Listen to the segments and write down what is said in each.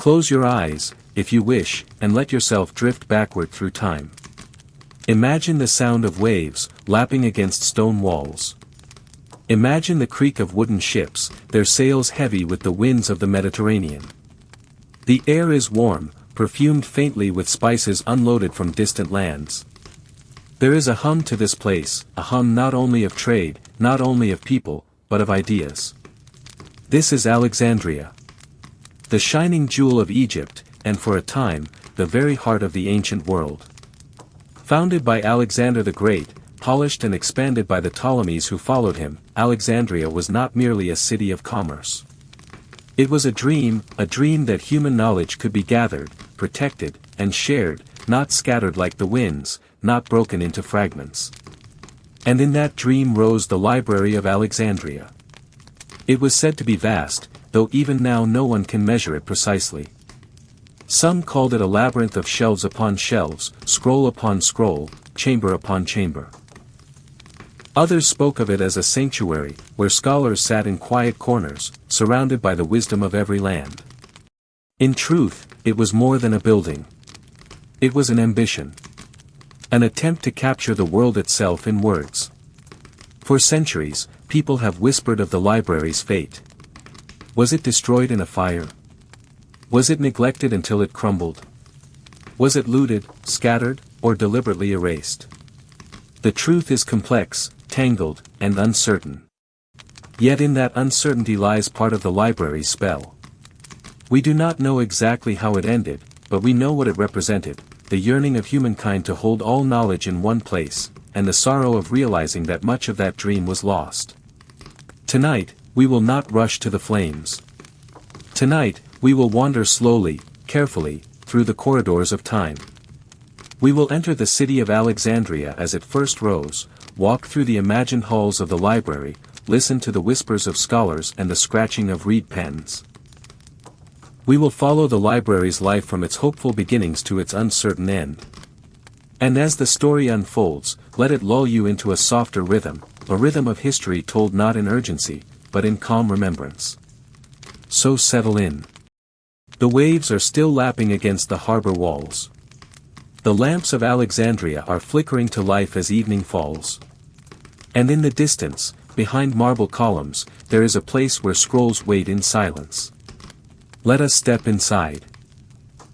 Close your eyes, if you wish, and let yourself drift backward through time. Imagine the sound of waves, lapping against stone walls. Imagine the creak of wooden ships, their sails heavy with the winds of the Mediterranean. The air is warm, perfumed faintly with spices unloaded from distant lands. There is a hum to this place, a hum not only of trade, not only of people, but of ideas. This is Alexandria. The shining jewel of Egypt, and for a time, the very heart of the ancient world. Founded by Alexander the Great, polished and expanded by the Ptolemies who followed him, Alexandria was not merely a city of commerce. It was a dream that human knowledge could be gathered, protected, and shared, not scattered like the winds, not broken into fragments. And in that dream rose the Library of Alexandria. It was said to be vast, though even now no one can measure it precisely. Some called it a labyrinth of shelves upon shelves, scroll upon scroll, chamber upon chamber. Others spoke of it as a sanctuary, where scholars sat in quiet corners, surrounded by the wisdom of every land. In truth, it was more than a building. It was an ambition. An attempt to capture the world itself in words. For centuries, people have whispered of the library's fate. Was it destroyed in a fire? Was it neglected until it crumbled? Was it looted, scattered, or deliberately erased? The truth is complex, tangled, and uncertain. Yet in that uncertainty lies part of the library's spell. We do not know exactly how it ended, but we know what it represented, the yearning of humankind to hold all knowledge in one place, and the sorrow of realizing that much of that dream was lost. Tonight, we will not rush to the flames. Tonight, we will wander slowly, carefully, through the corridors of time. We will enter the city of Alexandria as it first rose, walk through the imagined halls of the library, listen to the whispers of scholars and the scratching of reed pens. We will follow the library's life from its hopeful beginnings to its uncertain end. And as the story unfolds, let it lull you into a softer rhythm, a rhythm of history told not in urgency, but in calm remembrance. So settle in. The waves are still lapping against the harbor walls. The lamps of Alexandria are flickering to life as evening falls. And in the distance, behind marble columns, there is a place where scrolls wait in silence. Let us step inside.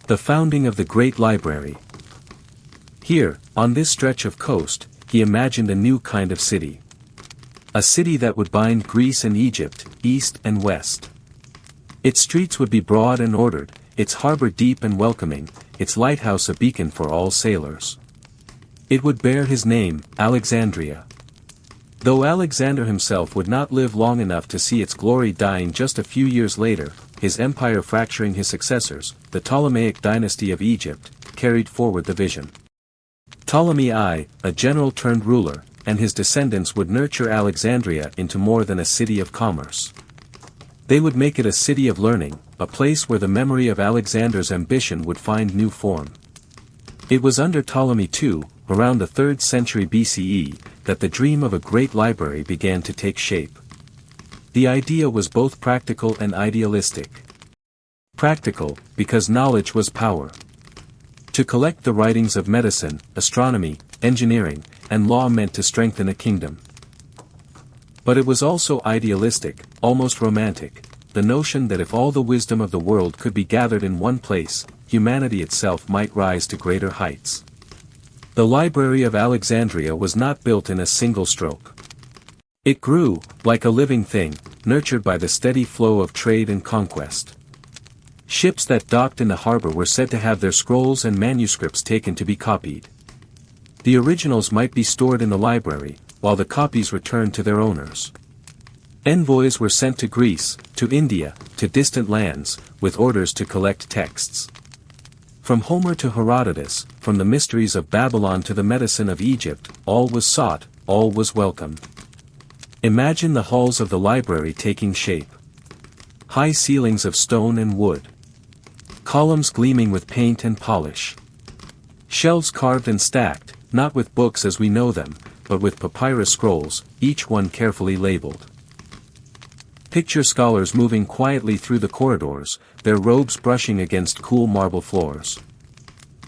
The founding of the great library. Here, on this stretch of coast, he imagined a new kind of city. A city that would bind Greece and Egypt, east and west. Its streets would be broad and ordered, its harbor deep and welcoming, its lighthouse a beacon for all sailors. It would bear his name, Alexandria. Though Alexander himself would not live long enough to see its glory dying just a few years later, his empire fracturing his successors, the Ptolemaic dynasty of Egypt, carried forward the vision. Ptolemy I, a general turned ruler, and his descendants would nurture Alexandria into more than a city of commerce. They would make it a city of learning, a place where the memory of Alexander's ambition would find new form. It was under Ptolemy II, around the 3rd century BCE, that the dream of a great library began to take shape. The idea was both practical and idealistic. Practical, because knowledge was power. To collect the writings of medicine, astronomy, engineering, and law meant to strengthen a kingdom. But it was also idealistic, almost romantic, the notion that if all the wisdom of the world could be gathered in one place, humanity itself might rise to greater heights. The Library of Alexandria was not built in a single stroke. It grew, like a living thing, nurtured by the steady flow of trade and conquest. Ships that docked in the harbor were said to have their scrolls and manuscripts taken to be copied. The originals might be stored in the library, while the copies returned to their owners. Envoys were sent to Greece, to India, to distant lands, with orders to collect texts. From Homer to Herodotus, from the mysteries of Babylon to the medicine of Egypt, all was sought, all was welcomed. Imagine the halls of the library taking shape. High ceilings of stone and wood. Columns gleaming with paint and polish. Shelves carved and stacked, not with books as we know them, but with papyrus scrolls, each one carefully labeled. Picture scholars moving quietly through the corridors, their robes brushing against cool marble floors.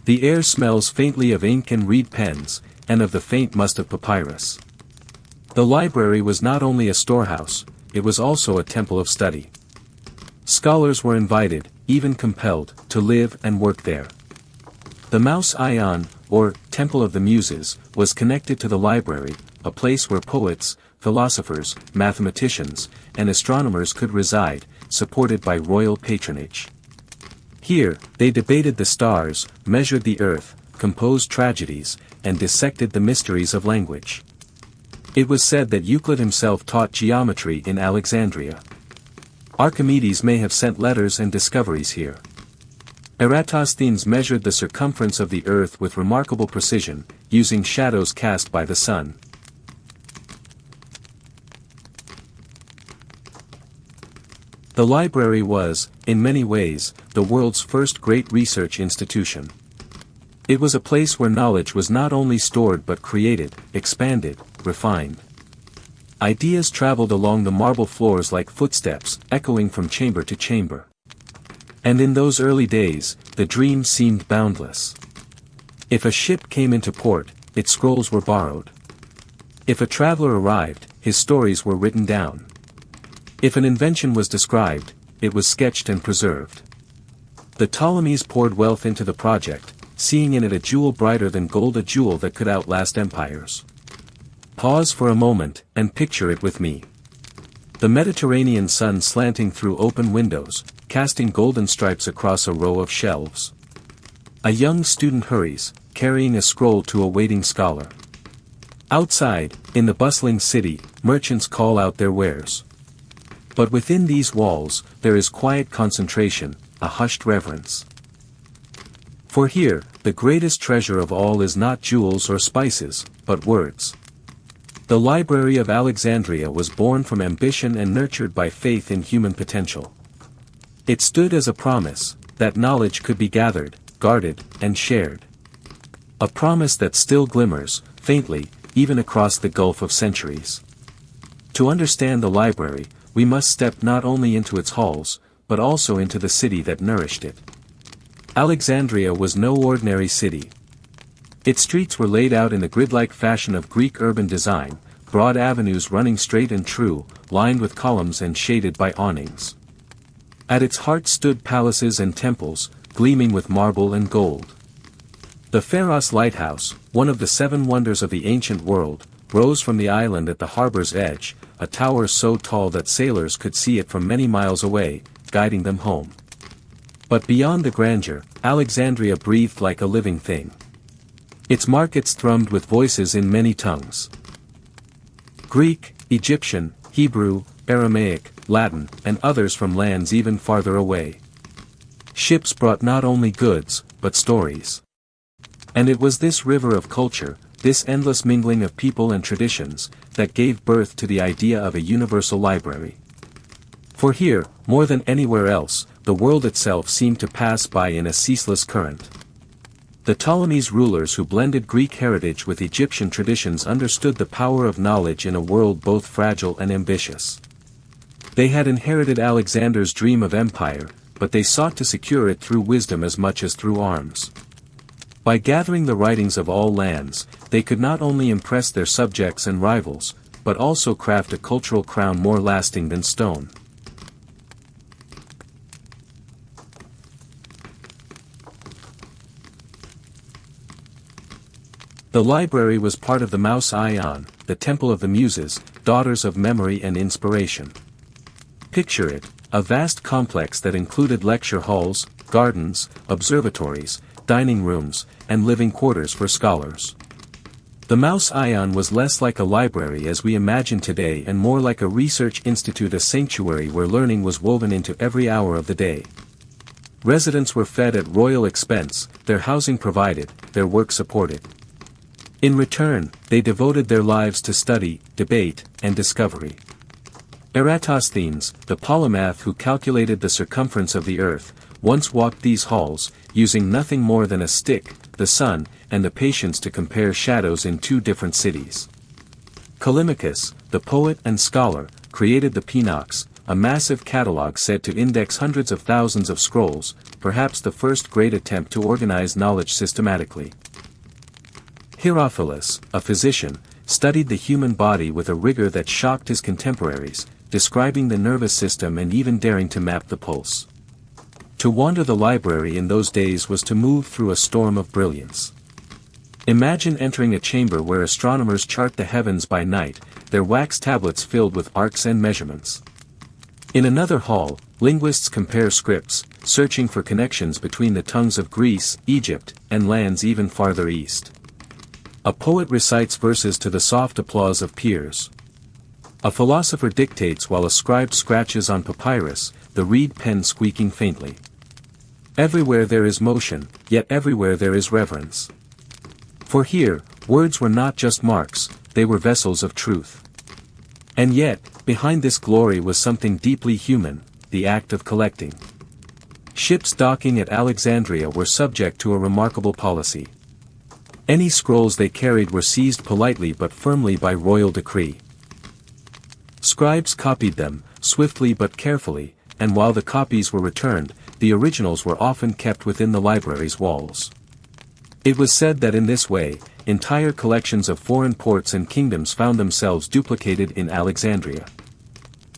The air smells faintly of ink and reed pens, and of the faint must of papyrus. The library was not only a storehouse, it was also a temple of study. Scholars were invited, even compelled, to live and work there. The Mouse Ion, or Temple of the Muses, was connected to the library, a place where poets, philosophers, mathematicians, and astronomers could reside, supported by royal patronage. Here, they debated the stars, measured the earth, composed tragedies, and dissected the mysteries of language. It was said that Euclid himself taught geometry in Alexandria. Archimedes may have sent letters and discoveries here. Eratosthenes measured the circumference of the earth with remarkable precision, using shadows cast by the sun. The library was, in many ways, the world's first great research institution. It was a place where knowledge was not only stored but created, expanded, refined. Ideas traveled along the marble floors like footsteps, echoing from chamber to chamber. And in those early days, the dream seemed boundless. If a ship came into port, its scrolls were borrowed. If a traveler arrived, his stories were written down. If an invention was described, it was sketched and preserved. The Ptolemies poured wealth into the project, seeing in it a jewel brighter than gold, a jewel that could outlast empires. Pause for a moment, and picture it with me. The Mediterranean sun slanting through open windows, casting golden stripes across a row of shelves. A young student hurries, carrying a scroll to a waiting scholar. Outside, in the bustling city, merchants call out their wares. But within these walls, there is quiet concentration, a hushed reverence. For here, the greatest treasure of all is not jewels or spices, but words. The Library of Alexandria was born from ambition and nurtured by faith in human potential. It stood as a promise, that knowledge could be gathered, guarded, and shared. A promise that still glimmers, faintly, even across the gulf of centuries. To understand the library, we must step not only into its halls, but also into the city that nourished it. Alexandria was no ordinary city. Its streets were laid out in the grid-like fashion of Greek urban design, broad avenues running straight and true, lined with columns and shaded by awnings. At its heart stood palaces and temples, gleaming with marble and gold. The Pharos Lighthouse, one of the 7 wonders of the ancient world, rose from the island at the harbor's edge, a tower so tall that sailors could see it from many miles away, guiding them home. But beyond the grandeur, Alexandria breathed like a living thing. Its markets thrummed with voices in many tongues. Greek, Egyptian, Hebrew, Aramaic, Latin, and others from lands even farther away. Ships brought not only goods, but stories. And it was this river of culture, this endless mingling of people and traditions, that gave birth to the idea of a universal library. For here, more than anywhere else, the world itself seemed to pass by in a ceaseless current. The Ptolemies rulers who blended Greek heritage with Egyptian traditions understood the power of knowledge in a world both fragile and ambitious. They had inherited Alexander's dream of empire, but they sought to secure it through wisdom as much as through arms. By gathering the writings of all lands, they could not only impress their subjects and rivals, but also craft a cultural crown more lasting than stone. The library was part of the Mouse Ion, the Temple of the Muses, daughters of memory and inspiration. Picture it, a vast complex that included lecture halls, gardens, observatories, dining rooms, and living quarters for scholars. The Mouse Ion was less like a library as we imagine today and more like a research institute, a sanctuary where learning was woven into every hour of the day. Residents were fed at royal expense, their housing provided, their work supported. In return, they devoted their lives to study, debate, and discovery. Eratosthenes, the polymath who calculated the circumference of the earth, once walked these halls, using nothing more than a stick, the sun, and the patience to compare shadows in 2 different cities. Callimachus, the poet and scholar, created the Pinox, a massive catalog said to index hundreds of thousands of scrolls, perhaps the first great attempt to organize knowledge systematically. Herophilus, a physician, studied the human body with a rigor that shocked his contemporaries, describing the nervous system and even daring to map the pulse. To wander the library in those days was to move through a storm of brilliance. Imagine entering a chamber where astronomers chart the heavens by night, their wax tablets filled with arcs and measurements. In another hall, linguists compare scripts, searching for connections between the tongues of Greece, Egypt, and lands even farther east. A poet recites verses to the soft applause of peers. A philosopher dictates while a scribe scratches on papyrus, the reed pen squeaking faintly. Everywhere there is motion, yet everywhere there is reverence. For here, words were not just marks, they were vessels of truth. And yet, behind this glory was something deeply human, the act of collecting. Ships docking at Alexandria were subject to a remarkable policy. Any scrolls they carried were seized politely but firmly by royal decree. Scribes copied them, swiftly but carefully, and while the copies were returned, the originals were often kept within the library's walls. It was said that in this way, entire collections of foreign ports and kingdoms found themselves duplicated in Alexandria.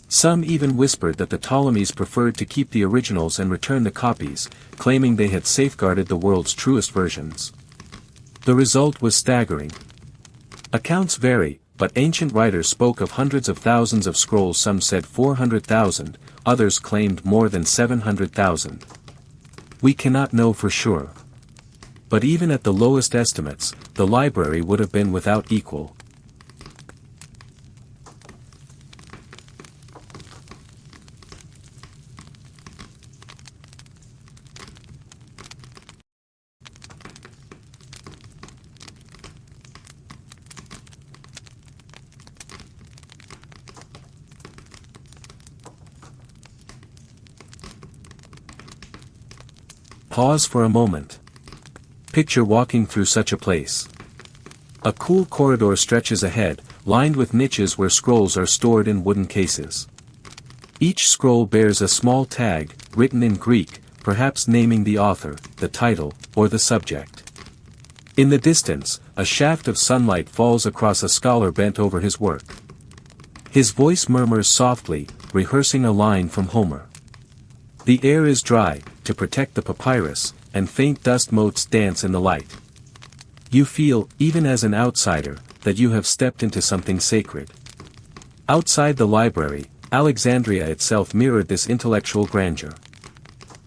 Some even whispered that the Ptolemies preferred to keep the originals and return the copies, claiming they had safeguarded the world's truest versions. The result was staggering. Accounts vary, but ancient writers spoke of hundreds of thousands of scrolls. Some said 400,000, others claimed more than 700,000. We cannot know for sure. But even at the lowest estimates, the library would have been without equal. Pause for a moment. Picture walking through such a place. A cool corridor stretches ahead, lined with niches where scrolls are stored in wooden cases. Each scroll bears a small tag, written in Greek, perhaps naming the author, the title, or the subject. In the distance, a shaft of sunlight falls across a scholar bent over his work. His voice murmurs softly, rehearsing a line from Homer. The air is dry, to protect the papyrus, and faint dust motes dance in the light. You feel, even as an outsider, that you have stepped into something sacred. Outside the library, Alexandria itself mirrored this intellectual grandeur.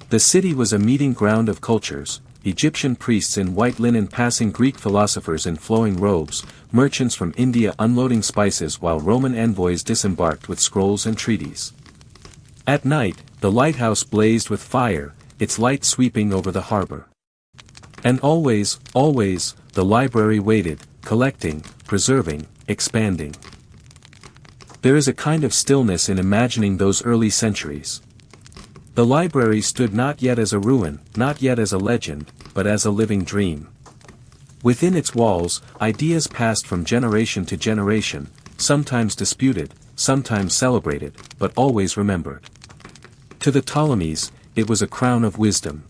The city was a meeting ground of cultures, Egyptian priests in white linen passing Greek philosophers in flowing robes, merchants from India unloading spices while Roman envoys disembarked with scrolls and treaties. At night, the lighthouse blazed with fire, its light sweeping over the harbor. And always, always, the library waited, collecting, preserving, expanding. There is a kind of stillness in imagining those early centuries. The library stood not yet as a ruin, not yet as a legend, but as a living dream. Within its walls, ideas passed from generation to generation, sometimes disputed, sometimes celebrated, but always remembered. To the Ptolemies, it was a crown of wisdom.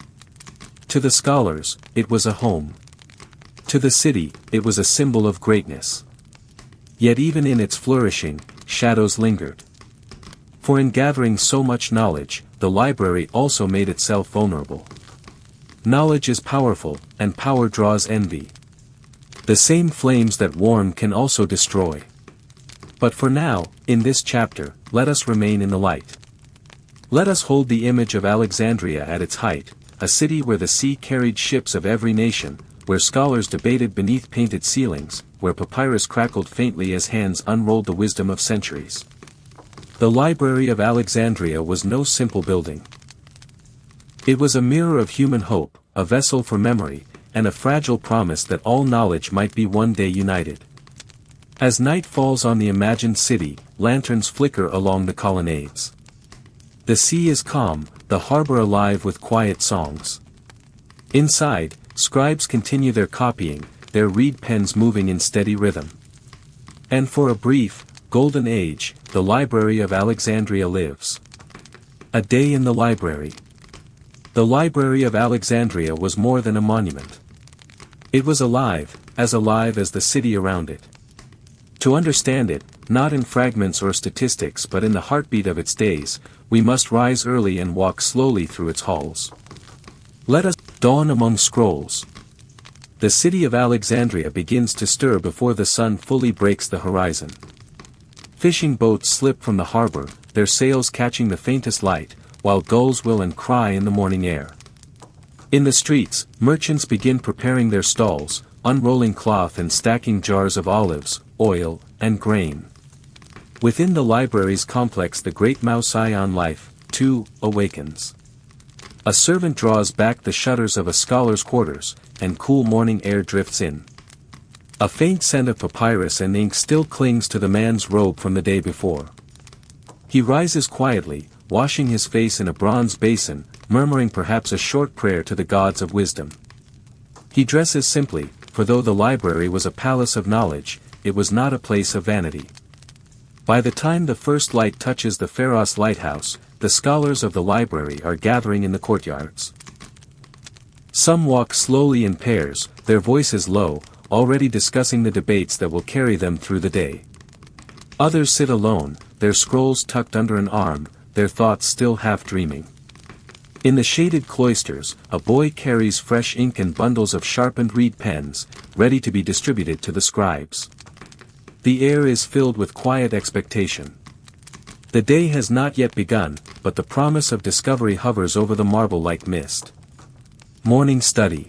To the scholars, it was a home. To the city, it was a symbol of greatness. Yet even in its flourishing, shadows lingered. For in gathering so much knowledge, the library also made itself vulnerable. Knowledge is powerful, and power draws envy. The same flames that warm can also destroy. But for now, in this chapter, let us remain in the light. Let us hold the image of Alexandria at its height, a city where the sea carried ships of every nation, where scholars debated beneath painted ceilings, where papyrus crackled faintly as hands unrolled the wisdom of centuries. The Library of Alexandria was no simple building. It was a mirror of human hope, a vessel for memory, and a fragile promise that all knowledge might be one day united. As night falls on the imagined city, lanterns flicker along the colonnades. The sea is calm, the harbor alive with quiet songs. Inside, scribes continue their copying, their reed pens moving in steady rhythm. And for a brief, golden age, the Library of Alexandria lives. A day in the library. The Library of Alexandria was more than a monument. It was alive as the city around it. To understand it, not in fragments or statistics but in the heartbeat of its days, we must rise early and walk slowly through its halls. Let us dawn among scrolls. The city of Alexandria begins to stir before the sun fully breaks the horizon. Fishing boats slip from the harbor, their sails catching the faintest light, while gulls wheel and cry in the morning air. In the streets, merchants begin preparing their stalls, unrolling cloth and stacking jars of olives, oil, and grain. Within the library's complex the great Mausian life, too, awakens. A servant draws back the shutters of a scholar's quarters, and cool morning air drifts in. A faint scent of papyrus and ink still clings to the man's robe from the day before. He rises quietly, washing his face in a bronze basin, murmuring perhaps a short prayer to the gods of wisdom. He dresses simply, for though the library was a palace of knowledge, it was not a place of vanity. By the time the first light touches the Pharos lighthouse, the scholars of the library are gathering in the courtyards. Some walk slowly in pairs, their voices low, already discussing the debates that will carry them through the day. Others sit alone, their scrolls tucked under an arm, their thoughts still half dreaming. In the shaded cloisters, a boy carries fresh ink and bundles of sharpened reed pens, ready to be distributed to the scribes. The air is filled with quiet expectation. The day has not yet begun, but the promise of discovery hovers over the marble like mist. Morning study.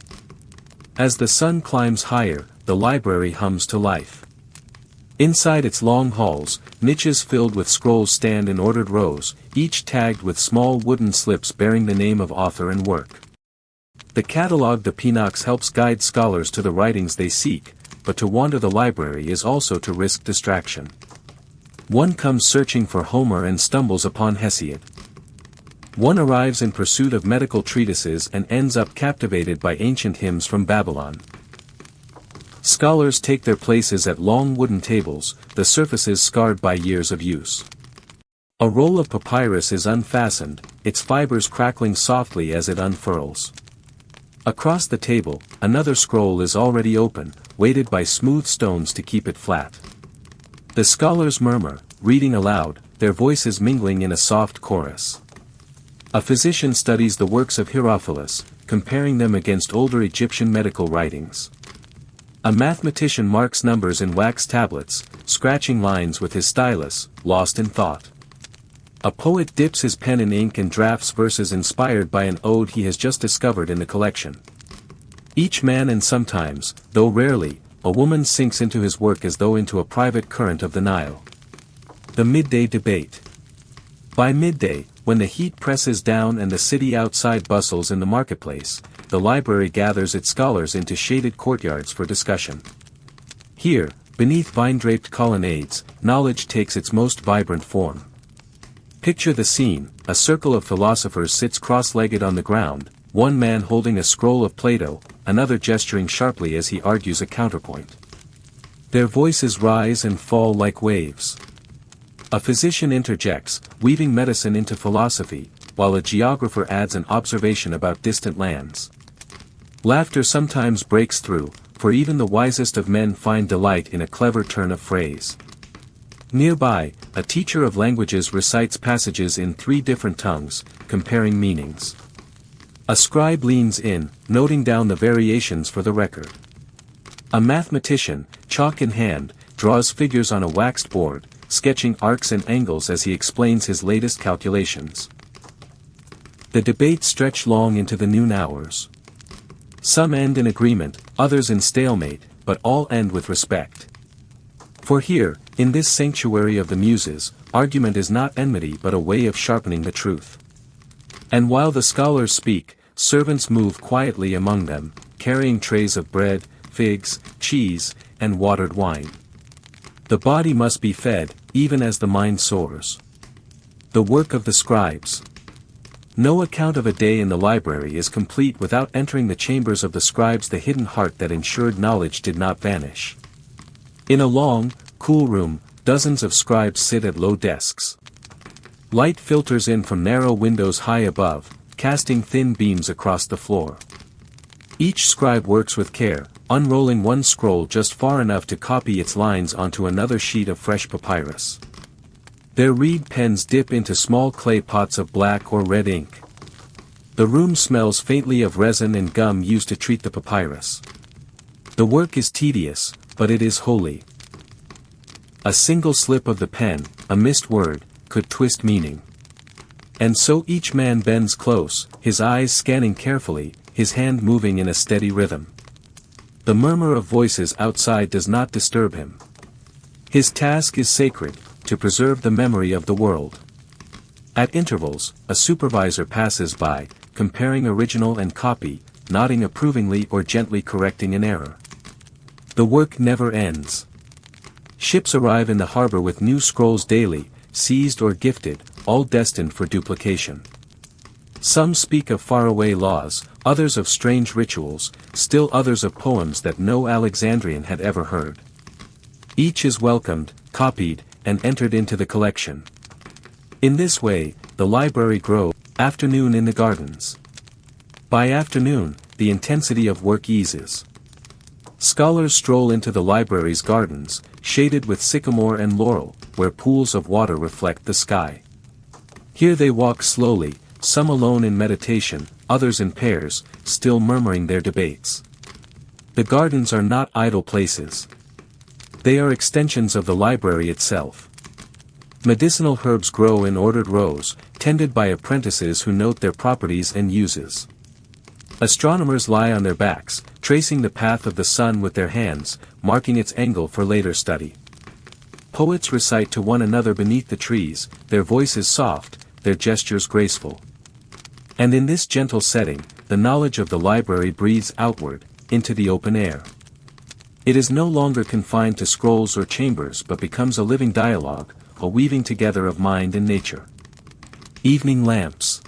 As the sun climbs higher, the library hums to life. Inside its long halls, niches filled with scrolls stand in ordered rows, each tagged with small wooden slips bearing the name of author and work. The catalogue de Pinox helps guide scholars to the writings they seek, but to wander the library is also to risk distraction. One comes searching for Homer and stumbles upon Hesiod. One arrives in pursuit of medical treatises and ends up captivated by ancient hymns from Babylon. Scholars take their places at long wooden tables, the surfaces scarred by years of use. A roll of papyrus is unfastened, its fibers crackling softly as it unfurls. Across the table, another scroll is already open, weighted by smooth stones to keep it flat. The scholars murmur, reading aloud, their voices mingling in a soft chorus. A physician studies the works of Herophilus, comparing them against older Egyptian medical writings. A mathematician marks numbers in wax tablets, scratching lines with his stylus, lost in thought. A poet dips his pen in ink and drafts verses inspired by an ode he has just discovered in the collection. Each man and sometimes, though rarely, a woman sinks into his work as though into a private current of the Nile. The midday debate. By midday, when the heat presses down and the city outside bustles in the marketplace, the library gathers its scholars into shaded courtyards for discussion. Here, beneath vine-draped colonnades, knowledge takes its most vibrant form. Picture the scene: a circle of philosophers sits cross-legged on the ground, one man holding a scroll of Plato, another gesturing sharply as he argues a counterpoint. Their voices rise and fall like waves. A physician interjects, weaving medicine into philosophy, while a geographer adds an observation about distant lands. Laughter sometimes breaks through, for even the wisest of men find delight in a clever turn of phrase. Nearby, a teacher of languages recites passages in 3 different tongues, comparing meanings. A scribe leans in, noting down the variations for the record. A mathematician, chalk in hand, draws figures on a waxed board, sketching arcs and angles as he explains his latest calculations. The debates stretch long into the noon hours. Some end in agreement, others in stalemate, but all end with respect. For here, in this sanctuary of the Muses, argument is not enmity but a way of sharpening the truth. And while the scholars speak, servants move quietly among them, carrying trays of bread, figs, cheese, and watered wine. The body must be fed, even as the mind soars. The work of the scribes. No account of a day in the library is complete without entering the chambers of the scribes, the hidden heart that ensured knowledge did not vanish. In a long, cool room, dozens of scribes sit at low desks. Light filters in from narrow windows high above, casting thin beams across the floor. Each scribe works with care, unrolling one scroll just far enough to copy its lines onto another sheet of fresh papyrus. Their reed pens dip into small clay pots of black or red ink. The room smells faintly of resin and gum used to treat the papyrus. The work is tedious, but it is holy. A single slip of the pen, a missed word, could twist meaning. And so each man bends close, his eyes scanning carefully, his hand moving in a steady rhythm. The murmur of voices outside does not disturb him. His task is sacred, to preserve the memory of the world. At intervals, a supervisor passes by, comparing original and copy, nodding approvingly or gently correcting an error. The work never ends. Ships arrive in the harbor with new scrolls daily, seized or gifted, all destined for duplication. Some speak of faraway laws, others of strange rituals, still others of poems that no Alexandrian had ever heard. Each is welcomed, copied, and entered into the collection. In this way, the library grows. Afternoon in the gardens. By afternoon, the intensity of work eases. Scholars stroll into the library's gardens, shaded with sycamore and laurel, where pools of water reflect the sky. Here they walk slowly, some alone in meditation, others in pairs, still murmuring their debates. The gardens are not idle places. They are extensions of the library itself. Medicinal herbs grow in ordered rows, tended by apprentices who note their properties and uses. Astronomers lie on their backs, tracing the path of the sun with their hands, marking its angle for later study. Poets recite to one another beneath the trees, their voices soft, their gestures graceful. And in this gentle setting, the knowledge of the library breathes outward, into the open air. It is no longer confined to scrolls or chambers but becomes a living dialogue, a weaving together of mind and nature. Evening lamps.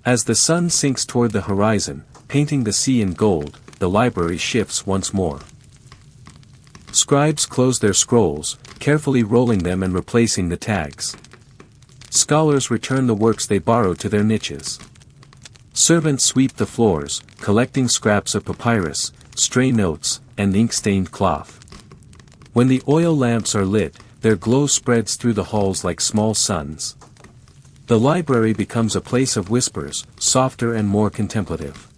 As the sun sinks toward the horizon, painting the sea in gold, the library shifts once more. Scribes close their scrolls, carefully rolling them and replacing the tags. Scholars return the works they borrowed to their niches. Servants sweep the floors, collecting scraps of papyrus, stray notes, and ink-stained cloth. When the oil lamps are lit, their glow spreads through the halls like small suns. The library becomes a place of whispers, softer and more contemplative.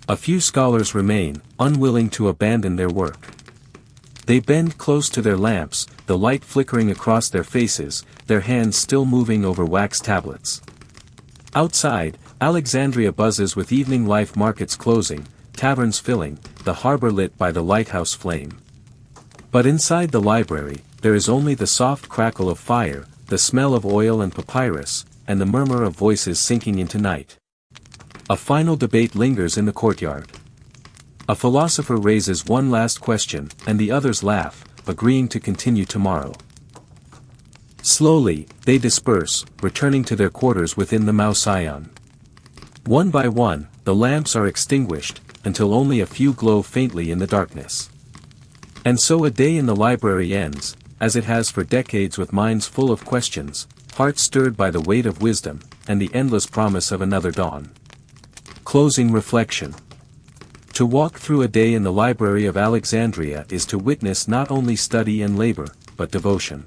A few scholars remain, unwilling to abandon their work. They bend close to their lamps, the light flickering across their faces, their hands still moving over wax tablets. Outside, Alexandria buzzes with evening life, markets closing, taverns filling, the harbor lit by the lighthouse flame. But inside the library, there is only the soft crackle of fire, the smell of oil and papyrus, and the murmur of voices sinking into night. A final debate lingers in the courtyard. A philosopher raises one last question, and the others laugh, agreeing to continue tomorrow. Slowly, they disperse, returning to their quarters within the Mausoleum. One by one, the lamps are extinguished, until only a few glow faintly in the darkness. And so a day in the library ends, as it has for decades, with minds full of questions, hearts stirred by the weight of wisdom, and the endless promise of another dawn. Closing reflection. To walk through a day in the Library of Alexandria is to witness not only study and labor, but devotion.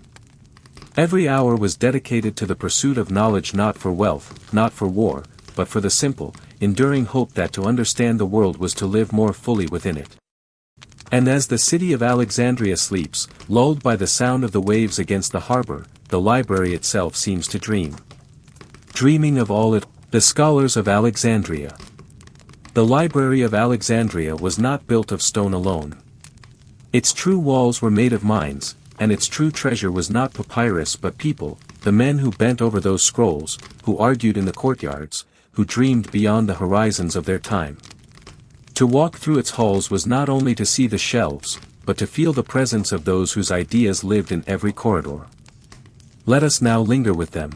Every hour was dedicated to the pursuit of knowledge, not for wealth, not for war, but for the simple, enduring hope that to understand the world was to live more fully within it. And as the city of Alexandria sleeps, lulled by the sound of the waves against the harbor, the library itself seems to dream. Dreaming of all it, the scholars of Alexandria. The Library of Alexandria was not built of stone alone. Its true walls were made of minds, and its true treasure was not papyrus but people, the men who bent over those scrolls, who argued in the courtyards, who dreamed beyond the horizons of their time. To walk through its halls was not only to see the shelves, but to feel the presence of those whose ideas lived in every corridor. Let us now linger with them.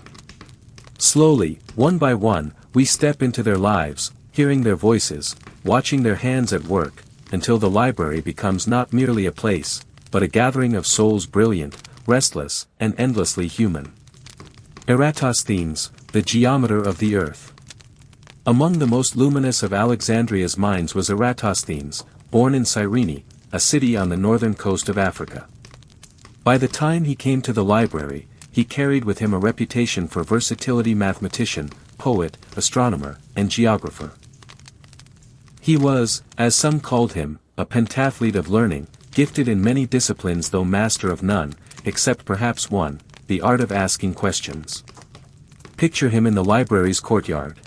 Slowly, one by one, we step into their lives, hearing their voices, watching their hands at work, until the library becomes not merely a place, but a gathering of souls brilliant, restless, and endlessly human. Eratosthenes, the geometer of the earth. Among the most luminous of Alexandria's minds was Eratosthenes, born in Cyrene, a city on the northern coast of Africa. By the time he came to the library, he carried with him a reputation for versatility: mathematician, poet, astronomer, and geographer. He was, as some called him, a pentathlete of learning, gifted in many disciplines though master of none, except perhaps one, the art of asking questions. Picture him in the library's courtyard.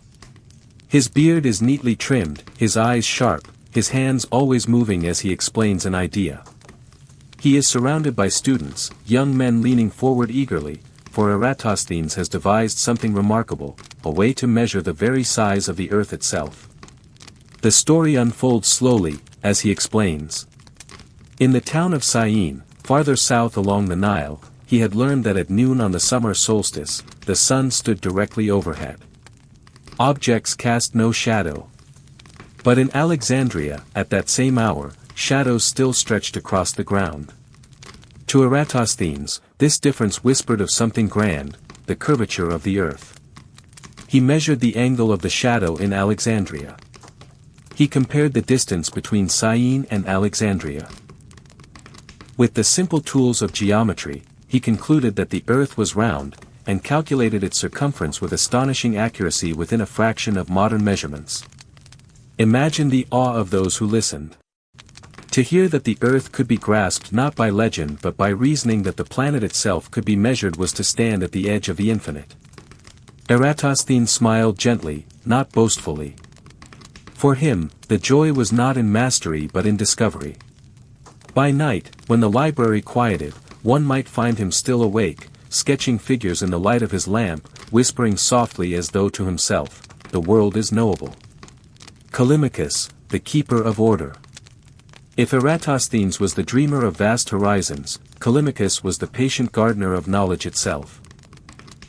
His beard is neatly trimmed, his eyes sharp, his hands always moving as he explains an idea. He is surrounded by students, young men leaning forward eagerly, for Eratosthenes has devised something remarkable, a way to measure the very size of the earth itself. The story unfolds slowly, as he explains. In the town of Syene, farther south along the Nile, he had learned that at noon on the summer solstice, the sun stood directly overhead. Objects cast no shadow. But in Alexandria, at that same hour, shadows still stretched across the ground. To Eratosthenes, this difference whispered of something grand, the curvature of the earth. He measured the angle of the shadow in Alexandria. He compared the distance between Syene and Alexandria. With the simple tools of geometry, he concluded that the earth was round, and calculated its circumference with astonishing accuracy within a fraction of modern measurements. Imagine the awe of those who listened. To hear that the earth could be grasped not by legend but by reasoning that the planet itself could be measured was to stand at the edge of the infinite. Eratosthenes smiled gently, not boastfully. For him, the joy was not in mastery but in discovery. By night, when the library quieted, one might find him still awake, sketching figures in the light of his lamp, whispering softly as though to himself, "The world is knowable." Callimachus, the keeper of order. If Eratosthenes was the dreamer of vast horizons, Callimachus was the patient gardener of knowledge itself.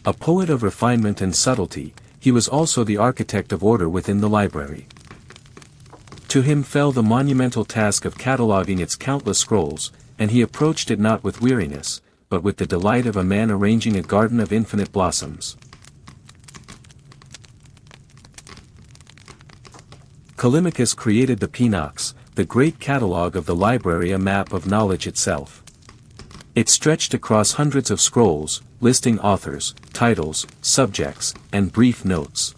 A poet of refinement and subtlety, he was also the architect of order within the library. To him fell the monumental task of cataloguing its countless scrolls, and he approached it not with weariness, but with the delight of a man arranging a garden of infinite blossoms. Callimachus created the Pinox, the great catalogue of the library, a map of knowledge itself. It stretched across hundreds of scrolls, listing authors, titles, subjects, and brief notes.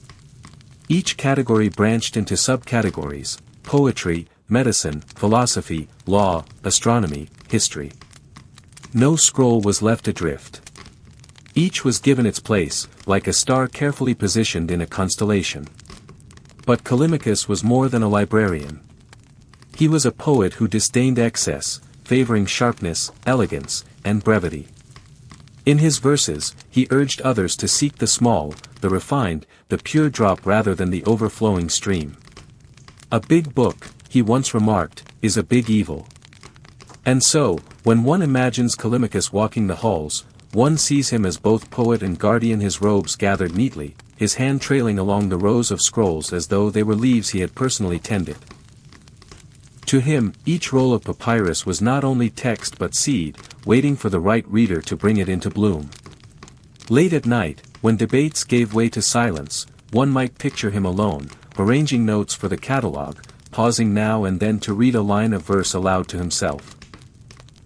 Each category branched into subcategories: poetry, medicine, philosophy, law, astronomy, history. No scroll was left adrift. Each was given its place, like a star carefully positioned in a constellation. But Callimachus was more than a librarian. He was a poet who disdained excess, favoring sharpness, elegance, and brevity. In his verses, he urged others to seek the small, the refined, the pure drop rather than the overflowing stream. "A big book," he once remarked, "is a big evil." And so, when one imagines Callimachus walking the halls, one sees him as both poet and guardian, his robes gathered neatly, his hand trailing along the rows of scrolls as though they were leaves he had personally tended. To him, each roll of papyrus was not only text but seed, waiting for the right reader to bring it into bloom. Late at night, when debates gave way to silence, one might picture him alone, arranging notes for the catalogue, pausing now and then to read a line of verse aloud to himself.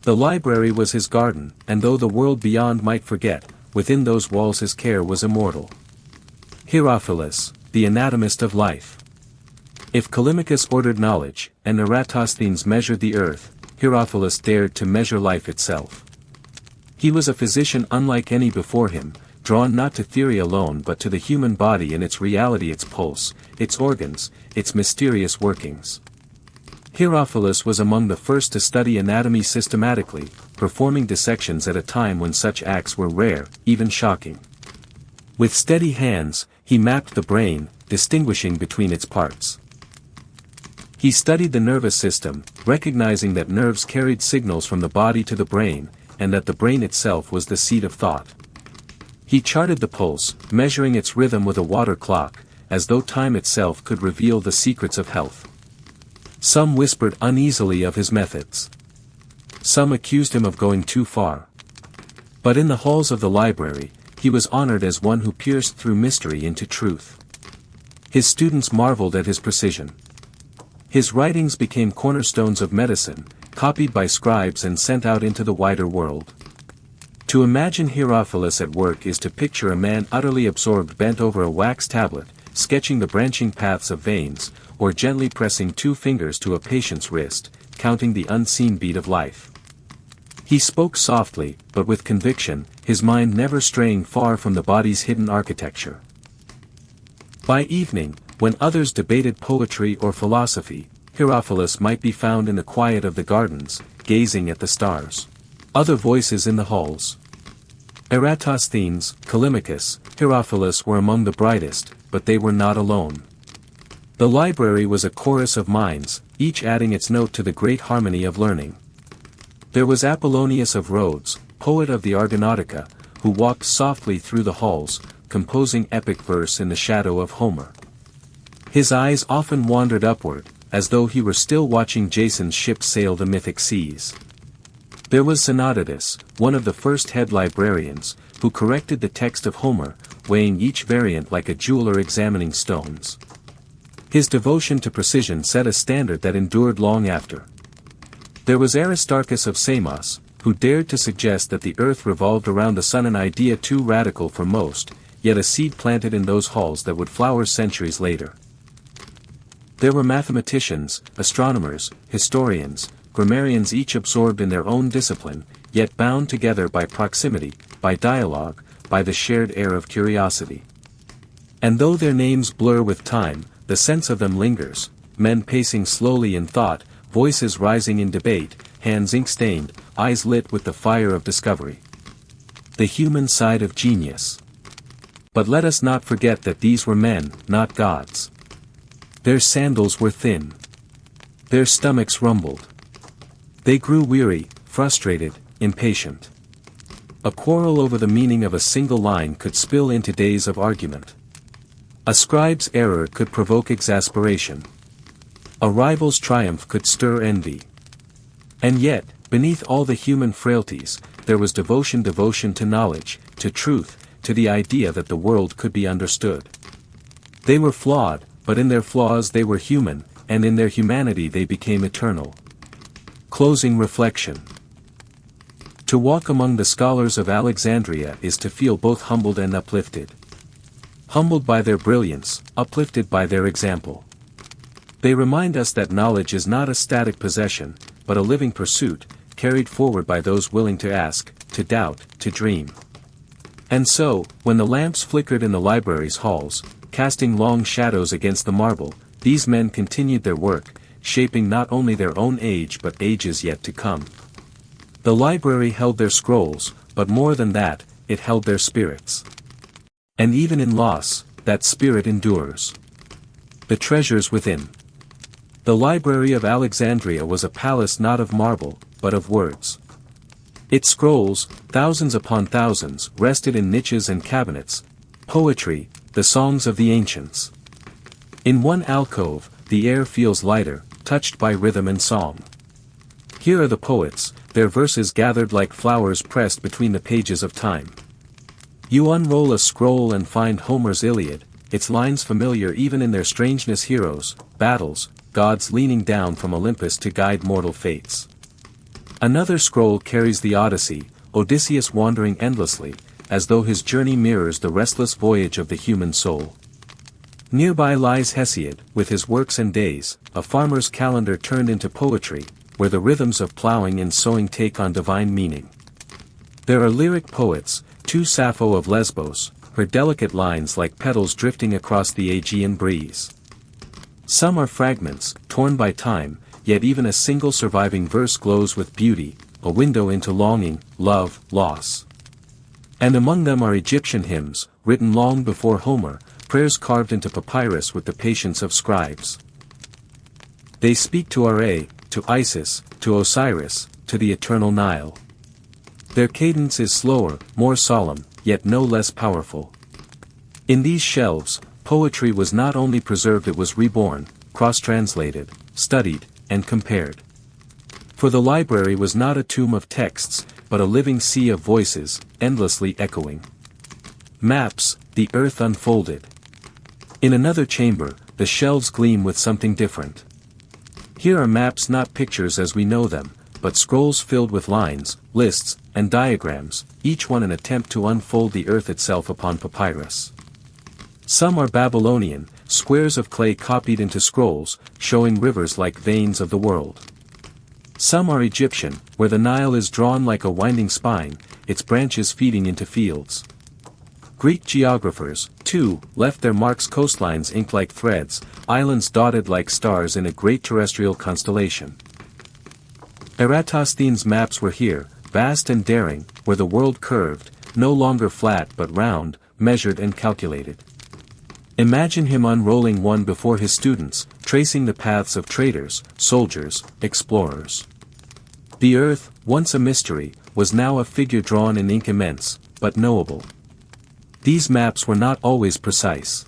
The library was his garden, and though the world beyond might forget, within those walls his care was immortal. Herophilus, the anatomist of life. If Callimachus ordered knowledge, and Eratosthenes measured the earth, Herophilus dared to measure life itself. He was a physician unlike any before him, drawn not to theory alone but to the human body in its reality, its pulse, its organs, its mysterious workings. Herophilus was among the first to study anatomy systematically, performing dissections at a time when such acts were rare, even shocking. With steady hands, he mapped the brain, distinguishing between its parts. He studied the nervous system, recognizing that nerves carried signals from the body to the brain, and that the brain itself was the seat of thought. He charted the pulse, measuring its rhythm with a water clock, as though time itself could reveal the secrets of health. Some whispered uneasily of his methods. Some accused him of going too far. But in the halls of the library, he was honored as one who pierced through mystery into truth. His students marveled at his precision. His writings became cornerstones of medicine, copied by scribes and sent out into the wider world. To imagine Herophilus at work is to picture a man utterly absorbed bent over a wax tablet, sketching the branching paths of veins, or gently pressing 2 fingers to a patient's wrist, counting the unseen beat of life. He spoke softly, but with conviction, his mind never straying far from the body's hidden architecture. By evening, when others debated poetry or philosophy, Herophilus might be found in the quiet of the gardens, gazing at the stars. Other voices in the halls. Eratosthenes, Callimachus, Herophilus were among the brightest, but they were not alone. The library was a chorus of minds, each adding its note to the great harmony of learning. There was Apollonius of Rhodes, poet of the Argonautica, who walked softly through the halls, composing epic verse in the shadow of Homer. His eyes often wandered upward, as though he were still watching Jason's ship sail the mythic seas. There was Xenocrates, one of the first head librarians, who corrected the text of Homer, weighing each variant like a jeweler examining stones. His devotion to precision set a standard that endured long after. There was Aristarchus of Samos, who dared to suggest that the earth revolved around the sun, an idea too radical for most, yet a seed planted in those halls that would flower centuries later. There were mathematicians, astronomers, historians, grammarians, each absorbed in their own discipline, yet bound together by proximity, by dialogue, by the shared air of curiosity. And though their names blur with time, the sense of them lingers, men pacing slowly in thought, voices rising in debate, hands ink-stained, eyes lit with the fire of discovery. The human side of genius. But let us not forget that these were men, not gods. Their sandals were thin. Their stomachs rumbled. They grew weary, frustrated, impatient. A quarrel over the meaning of a single line could spill into days of argument. A scribe's error could provoke exasperation. A rival's triumph could stir envy. And yet, beneath all the human frailties, there was devotion to knowledge, to truth, to the idea that the world could be understood. They were flawed, but in their flaws they were human, and in their humanity they became eternal. Closing reflection. To walk among the scholars of Alexandria is to feel both humbled and uplifted. Humbled by their brilliance, uplifted by their example. They remind us that knowledge is not a static possession, but a living pursuit, carried forward by those willing to ask, to doubt, to dream. And so, when the lamps flickered in the library's halls, casting long shadows against the marble, these men continued their work, shaping not only their own age but ages yet to come. The library held their scrolls, but more than that, it held their spirits. And even in loss, that spirit endures. The treasures within. The Library of Alexandria was a palace not of marble, but of words. Its scrolls, thousands upon thousands, rested in niches and cabinets. Poetry, the songs of the ancients. In one alcove, the air feels lighter, touched by rhythm and song. Here are the poets, their verses gathered like flowers pressed between the pages of time. You unroll a scroll and find Homer's Iliad, its lines familiar even in their strangeness: heroes, battles, gods leaning down from Olympus to guide mortal fates. Another scroll carries the Odyssey, Odysseus wandering endlessly, as though his journey mirrors the restless voyage of the human soul. Nearby lies Hesiod, with his works and days, a farmer's calendar turned into poetry, where the rhythms of plowing and sowing take on divine meaning. There are lyric poets, too, Sappho of Lesbos, her delicate lines like petals drifting across the Aegean breeze. Some are fragments, torn by time, yet even a single surviving verse glows with beauty, a window into longing, love, loss. And among them are Egyptian hymns, written long before Homer, prayers carved into papyrus with the patience of scribes. They speak to Ra, to Isis, to Osiris, to the eternal Nile. Their cadence is slower, more solemn, yet no less powerful. In these shelves, poetry was not only preserved, it was reborn, cross-translated, studied, and compared. For the library was not a tomb of texts, but a living sea of voices, endlessly echoing. Maps, the earth unfolded. In another chamber, the shelves gleam with something different. Here are maps, not pictures as we know them, but scrolls filled with lines, lists, and diagrams, each one an attempt to unfold the earth itself upon papyrus. Some are Babylonian, squares of clay copied into scrolls, showing rivers like veins of the world. Some are Egyptian, where the Nile is drawn like a winding spine, its branches feeding into fields. Greek geographers, too, left their marks, coastlines inked like threads, islands dotted like stars in a great terrestrial constellation. Eratosthenes' maps were here, vast and daring, where the world curved, no longer flat but round, measured and calculated. Imagine him unrolling one before his students, tracing the paths of traders, soldiers, explorers. The earth, once a mystery, was now a figure drawn in ink, immense, but knowable. These maps were not always precise.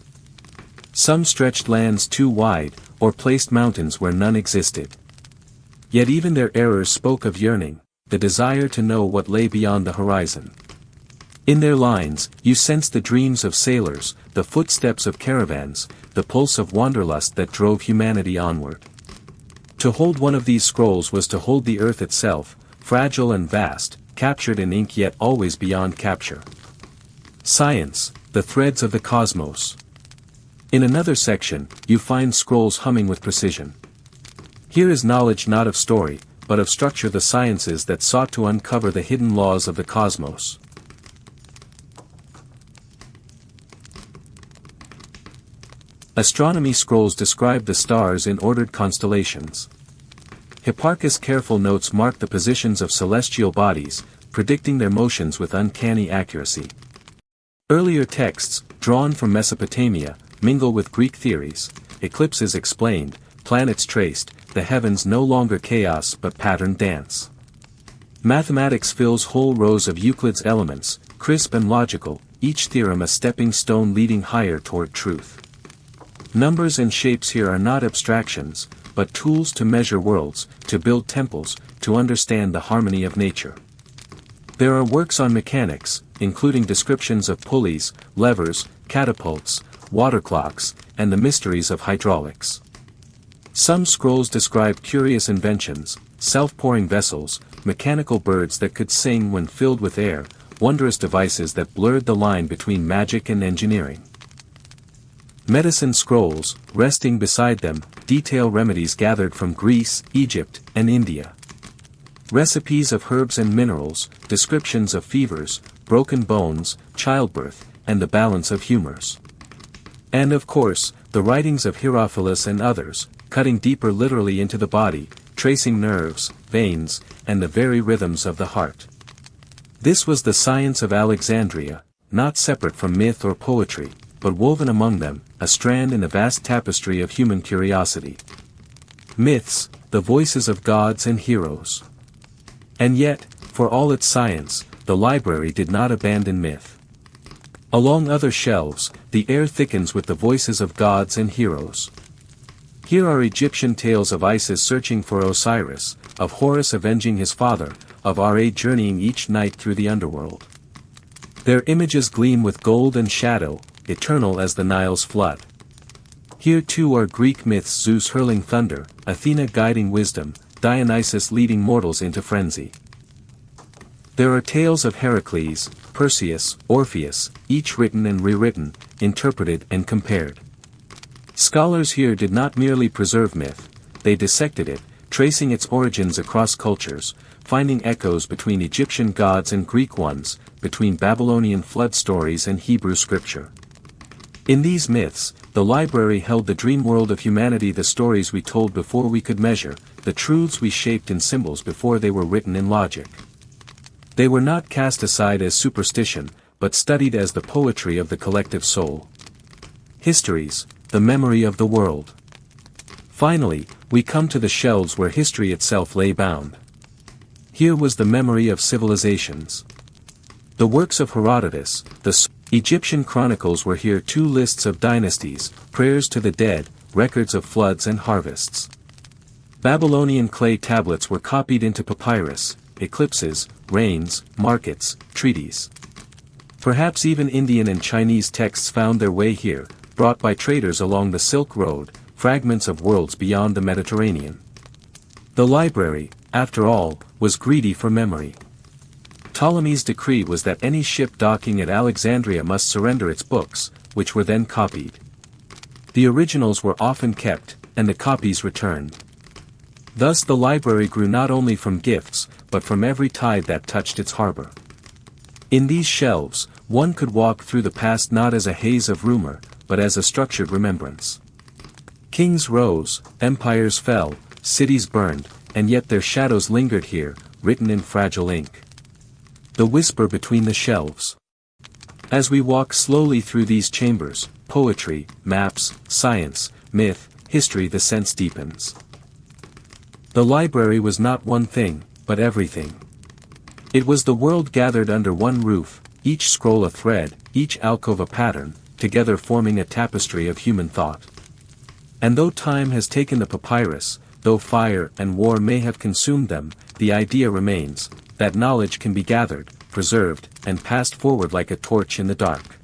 Some stretched lands too wide, or placed mountains where none existed. Yet even their errors spoke of yearning, the desire to know what lay beyond the horizon. In their lines, you sense the dreams of sailors, the footsteps of caravans, the pulse of wanderlust that drove humanity onward. To hold one of these scrolls was to hold the earth itself, fragile and vast, captured in ink yet always beyond capture. Science, the threads of the cosmos. In another section, you find scrolls humming with precision. Here is knowledge not of story, but of structure, the sciences that sought to uncover the hidden laws of the cosmos. Astronomy scrolls describe the stars in ordered constellations. Hipparchus' careful notes mark the positions of celestial bodies, predicting their motions with uncanny accuracy. Earlier texts, drawn from Mesopotamia, mingle with Greek theories, eclipses explained, planets traced, the heavens no longer chaos but patterned dance. Mathematics fills whole rows of Euclid's elements, crisp and logical, each theorem a stepping stone leading higher toward truth. Numbers and shapes here are not abstractions, but tools to measure worlds, to build temples, to understand the harmony of nature. There are works on mechanics, including descriptions of pulleys, levers, catapults, water clocks, and the mysteries of hydraulics. Some scrolls describe curious inventions, self-pouring vessels, mechanical birds that could sing when filled with air, wondrous devices that blurred the line between magic and engineering. Medicine scrolls, resting beside them, detail remedies gathered from Greece, Egypt, and India. Recipes of herbs and minerals, descriptions of fevers, broken bones, childbirth, and the balance of humors. And of course, the writings of Herophilus and others, cutting deeper literally into the body, tracing nerves, veins, and the very rhythms of the heart. This was the science of Alexandria, not separate from myth or poetry, but woven among them, a strand in the vast tapestry of human curiosity. Myths, the voices of gods and heroes. And yet, for all its science, the library did not abandon myth. Along other shelves, the air thickens with the voices of gods and heroes. Here are Egyptian tales of Isis searching for Osiris, of Horus avenging his father, of Ra journeying each night through the underworld. Their images gleam with gold and shadow, eternal as the Nile's flood. Here too are Greek myths, Zeus hurling thunder, Athena guiding wisdom, Dionysus leading mortals into frenzy. There are tales of Heracles, Perseus, Orpheus, each written and rewritten, interpreted and compared. Scholars here did not merely preserve myth, they dissected it, tracing its origins across cultures, finding echoes between Egyptian gods and Greek ones, between Babylonian flood stories and Hebrew scripture. In these myths, the library held the dream world of humanity, the stories we told before we could measure, the truths we shaped in symbols before they were written in logic. They were not cast aside as superstition, but studied as the poetry of the collective soul. Histories, the memory of the world. Finally, we come to the shelves where history itself lay bound. Here was the memory of civilizations. The works of Herodotus, the Egyptian chronicles were here, too, lists of dynasties, prayers to the dead, records of floods and harvests. Babylonian clay tablets were copied into papyrus, eclipses, rains, markets, treaties. Perhaps even Indian and Chinese texts found their way here, brought by traders along the Silk Road, fragments of worlds beyond the Mediterranean. The library, after all, was greedy for memory. Ptolemy's decree was that any ship docking at Alexandria must surrender its books, which were then copied. The originals were often kept, and the copies returned. Thus the library grew not only from gifts, but from every tide that touched its harbor. In these shelves, one could walk through the past not as a haze of rumor, but as a structured remembrance. Kings rose, empires fell, cities burned, and yet their shadows lingered here, written in fragile ink. The whisper between the shelves. As we walk slowly through these chambers, poetry, maps, science, myth, history, the sense deepens. The library was not one thing, but everything. It was the world gathered under one roof, each scroll a thread, each alcove a pattern, together forming a tapestry of human thought. And though time has taken the papyrus, though fire and war may have consumed them, the idea remains, that knowledge can be gathered, preserved, and passed forward like a torch in the dark.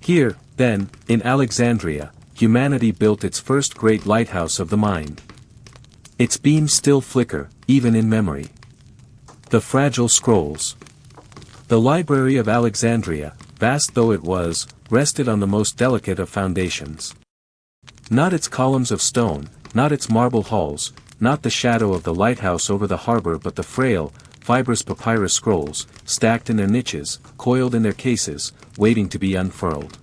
Here, then, in Alexandria, humanity built its first great lighthouse of the mind. Its beams still flicker, even in memory. The fragile scrolls. The Library of Alexandria, vast though it was, rested on the most delicate of foundations. Not its columns of stone, not its marble halls, not the shadow of the lighthouse over the harbor, but the frail, fibrous papyrus scrolls, stacked in their niches, coiled in their cases, waiting to be unfurled.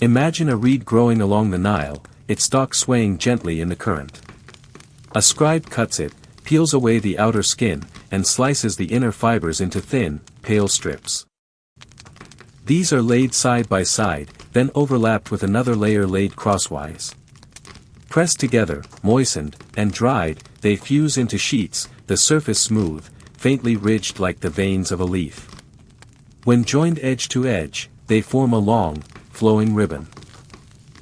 Imagine a reed growing along the Nile, its stalk swaying gently in the current. A scribe cuts it, peels away the outer skin, and slices the inner fibers into thin, pale strips. These are laid side by side, then overlapped with another layer laid crosswise. Pressed together, moistened, and dried, they fuse into sheets, the surface smooth, faintly ridged like the veins of a leaf. When joined edge to edge, they form a long, flowing ribbon.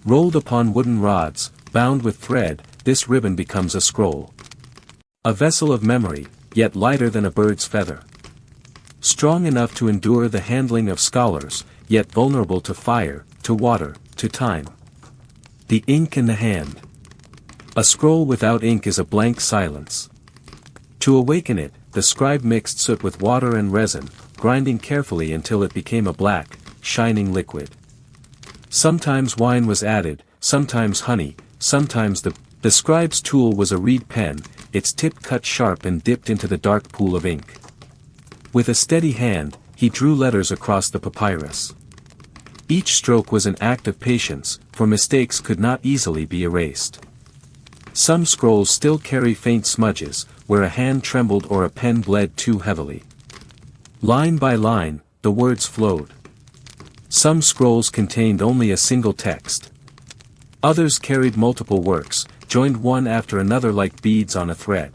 Rolled upon wooden rods, bound with thread, this ribbon becomes a scroll. A vessel of memory, yet lighter than a bird's feather. Strong enough to endure the handling of scholars, yet vulnerable to fire, to water, to time. The ink in the hand. A scroll without ink is a blank silence. To awaken it, the scribe mixed soot with water and resin, grinding carefully until it became a black, shining liquid. Sometimes wine was added, sometimes honey, sometimes the scribe's tool was a reed pen, its tip cut sharp and dipped into the dark pool of ink. With a steady hand, he drew letters across the papyrus. Each stroke was an act of patience, for mistakes could not easily be erased. Some scrolls still carry faint smudges, where a hand trembled or a pen bled too heavily. Line by line, the words flowed. Some scrolls contained only a single text. Others carried multiple works, joined one after another like beads on a thread.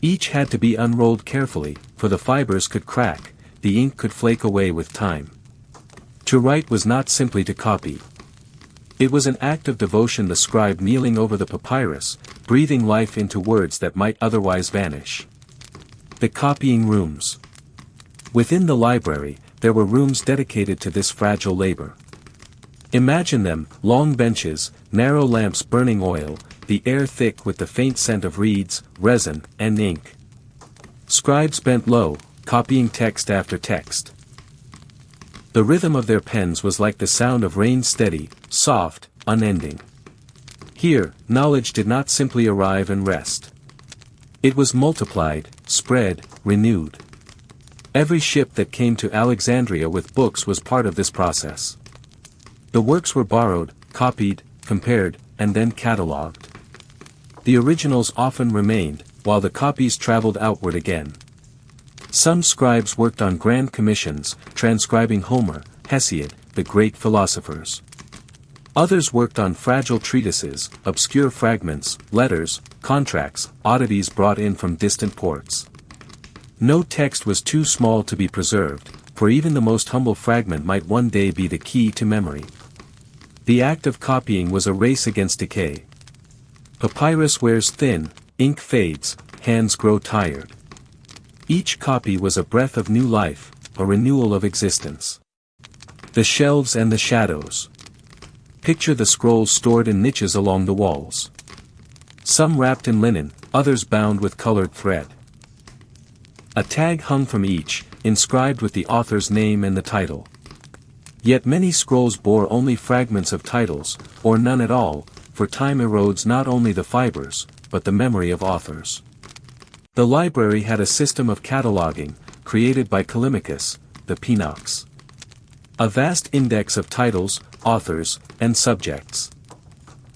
Each had to be unrolled carefully, for the fibers could crack, the ink could flake away with time. To write was not simply to copy. It was an act of devotion, the scribe kneeling over the papyrus, breathing life into words that might otherwise vanish. The copying rooms. Within the library, there were rooms dedicated to this fragile labor. Imagine them, long benches, narrow lamps burning oil, the air thick with the faint scent of reeds, resin, and ink. Scribes bent low, copying text after text. The rhythm of their pens was like the sound of rain, steady, soft, unending. Here, knowledge did not simply arrive and rest. It was multiplied, spread, renewed. Every ship that came to Alexandria with books was part of this process. The works were borrowed, copied, compared, and then catalogued. The originals often remained, while the copies traveled outward again. Some scribes worked on grand commissions, transcribing Homer, Hesiod, the great philosophers. Others worked on fragile treatises, obscure fragments, letters, contracts, oddities brought in from distant ports. No text was too small to be preserved, for even the most humble fragment might one day be the key to memory. The act of copying was a race against decay. Papyrus wears thin, ink fades, hands grow tired. Each copy was a breath of new life, a renewal of existence. The shelves and the shadows. Picture the scrolls stored in niches along the walls. Some wrapped in linen, others bound with colored thread. A tag hung from each, inscribed with the author's name and the title. Yet many scrolls bore only fragments of titles, or none at all, for time erodes not only the fibers, but the memory of authors. The library had a system of cataloging, created by Callimachus, the Pinox. A vast index of titles, authors, and subjects.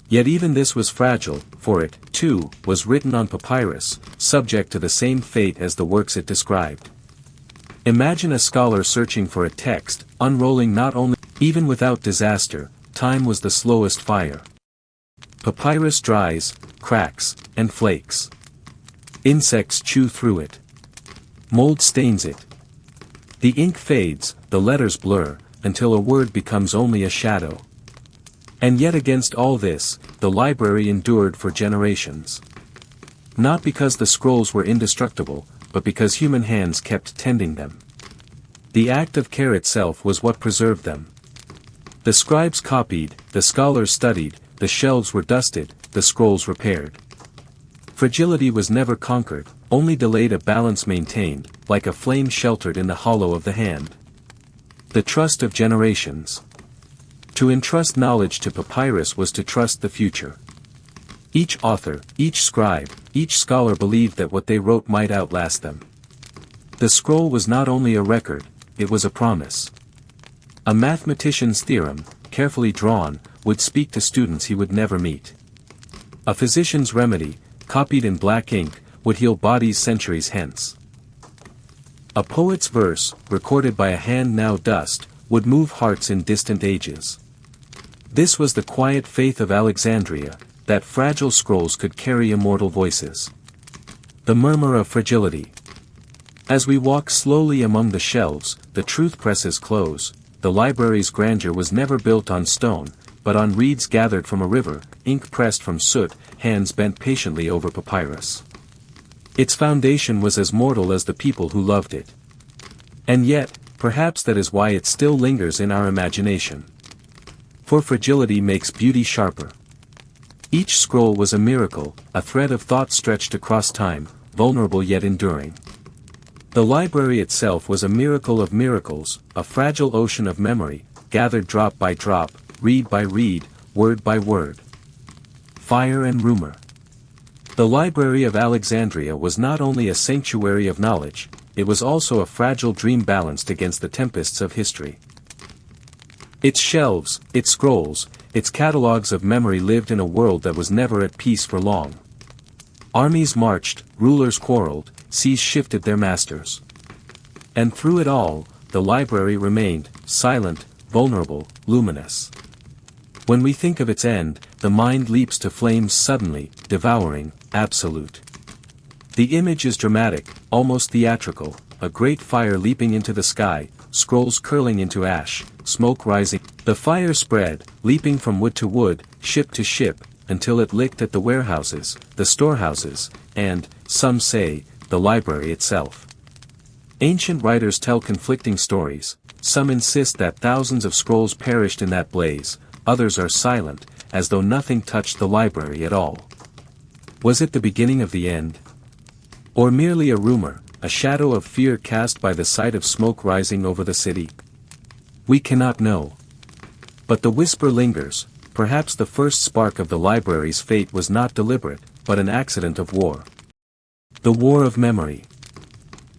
Yet even this was fragile, for it, too, was written on papyrus, subject to the same fate as the works it described. Imagine a scholar searching for a text, unrolling not only, even without disaster, time was the slowest fire. Papyrus dries, cracks, and flakes. Insects chew through it. Mold stains it. The ink fades, the letters blur, until a word becomes only a shadow. And yet against all this, the library endured for generations. Not because the scrolls were indestructible, but because human hands kept tending them. The act of care itself was what preserved them. The scribes copied, the scholars studied, the shelves were dusted, the scrolls repaired. Fragility was never conquered, only delayed, a balance maintained, like a flame sheltered in the hollow of the hand. The trust of generations. To entrust knowledge to papyrus was to trust the future. Each author, each scribe, each scholar believed that what they wrote might outlast them. The scroll was not only a record, it was a promise. A mathematician's theorem, carefully drawn, would speak to students he would never meet. A physician's remedy, copied in black ink, would heal bodies centuries hence. A poet's verse, recorded by a hand now dust, would move hearts in distant ages. This was the quiet faith of Alexandria, that fragile scrolls could carry immortal voices. The murmur of fragility. As we walk slowly among the shelves, the truth presses close. The library's grandeur was never built on stone, but on reeds gathered from a river, ink pressed from soot, hands bent patiently over papyrus. Its foundation was as mortal as the people who loved it. And yet, perhaps that is why it still lingers in our imagination. For fragility makes beauty sharper. Each scroll was a miracle, a thread of thought stretched across time, vulnerable yet enduring. The library itself was a miracle of miracles, a fragile ocean of memory, gathered drop by drop, reed by reed, word by word. Fire and rumor. The Library of Alexandria was not only a sanctuary of knowledge, it was also a fragile dream balanced against the tempests of history. Its shelves, its scrolls, its catalogues of memory lived in a world that was never at peace for long. Armies marched, rulers quarreled, seas shifted their masters. And through it all, the library remained, silent, vulnerable, luminous. When we think of its end, the mind leaps to flames suddenly, devouring, absolute. The image is dramatic, almost theatrical, a great fire leaping into the sky, scrolls curling into ash, smoke rising. The fire spread, leaping from wood to wood, ship to ship, until it licked at the warehouses, the storehouses, and, some say, the library itself. Ancient writers tell conflicting stories. Some insist that thousands of scrolls perished in that blaze, others are silent, as though nothing touched the library at all. Was it the beginning of the end? Or merely a rumor, a shadow of fear cast by the sight of smoke rising over the city? We cannot know. But the whisper lingers. Perhaps the first spark of the library's fate was not deliberate, but an accident of war. The War of Memory.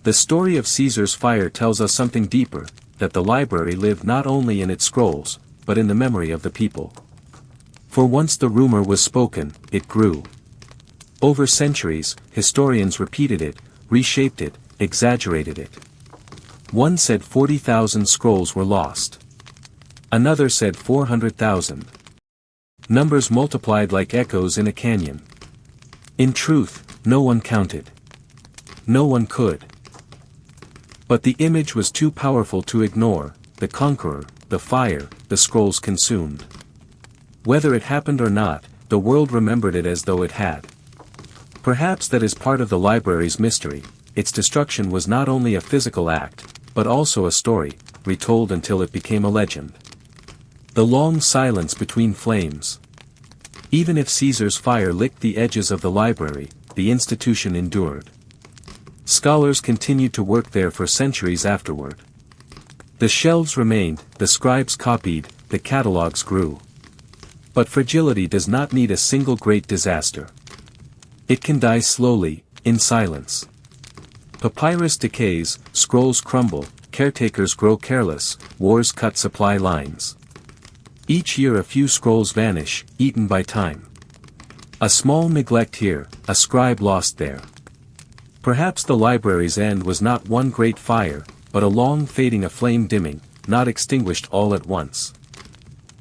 The story of Caesar's fire tells us something deeper, that the library lived not only in its scrolls, but in the memory of the people. For once the rumor was spoken, it grew. Over centuries, historians repeated it, reshaped it, exaggerated it. One said 40,000 scrolls were lost. Another said 400,000. Numbers multiplied like echoes in a canyon. In truth, no one counted. No one could. But the image was too powerful to ignore, the conqueror, the fire, the scrolls consumed. Whether it happened or not, the world remembered it as though it had. Perhaps that is part of the library's mystery. Its destruction was not only a physical act, but also a story, retold until it became a legend. The long silence between flames. Even if Caesar's fire licked the edges of the library, the institution endured. Scholars continued to work there for centuries afterward. The shelves remained, the scribes copied, the catalogs grew. But fragility does not need a single great disaster. It can die slowly, in silence. Papyrus decays, scrolls crumble, caretakers grow careless, wars cut supply lines. Each year a few scrolls vanish, eaten by time. A small neglect here, a scribe lost there. Perhaps the library's end was not one great fire, but a long fading, a flame dimming, not extinguished all at once.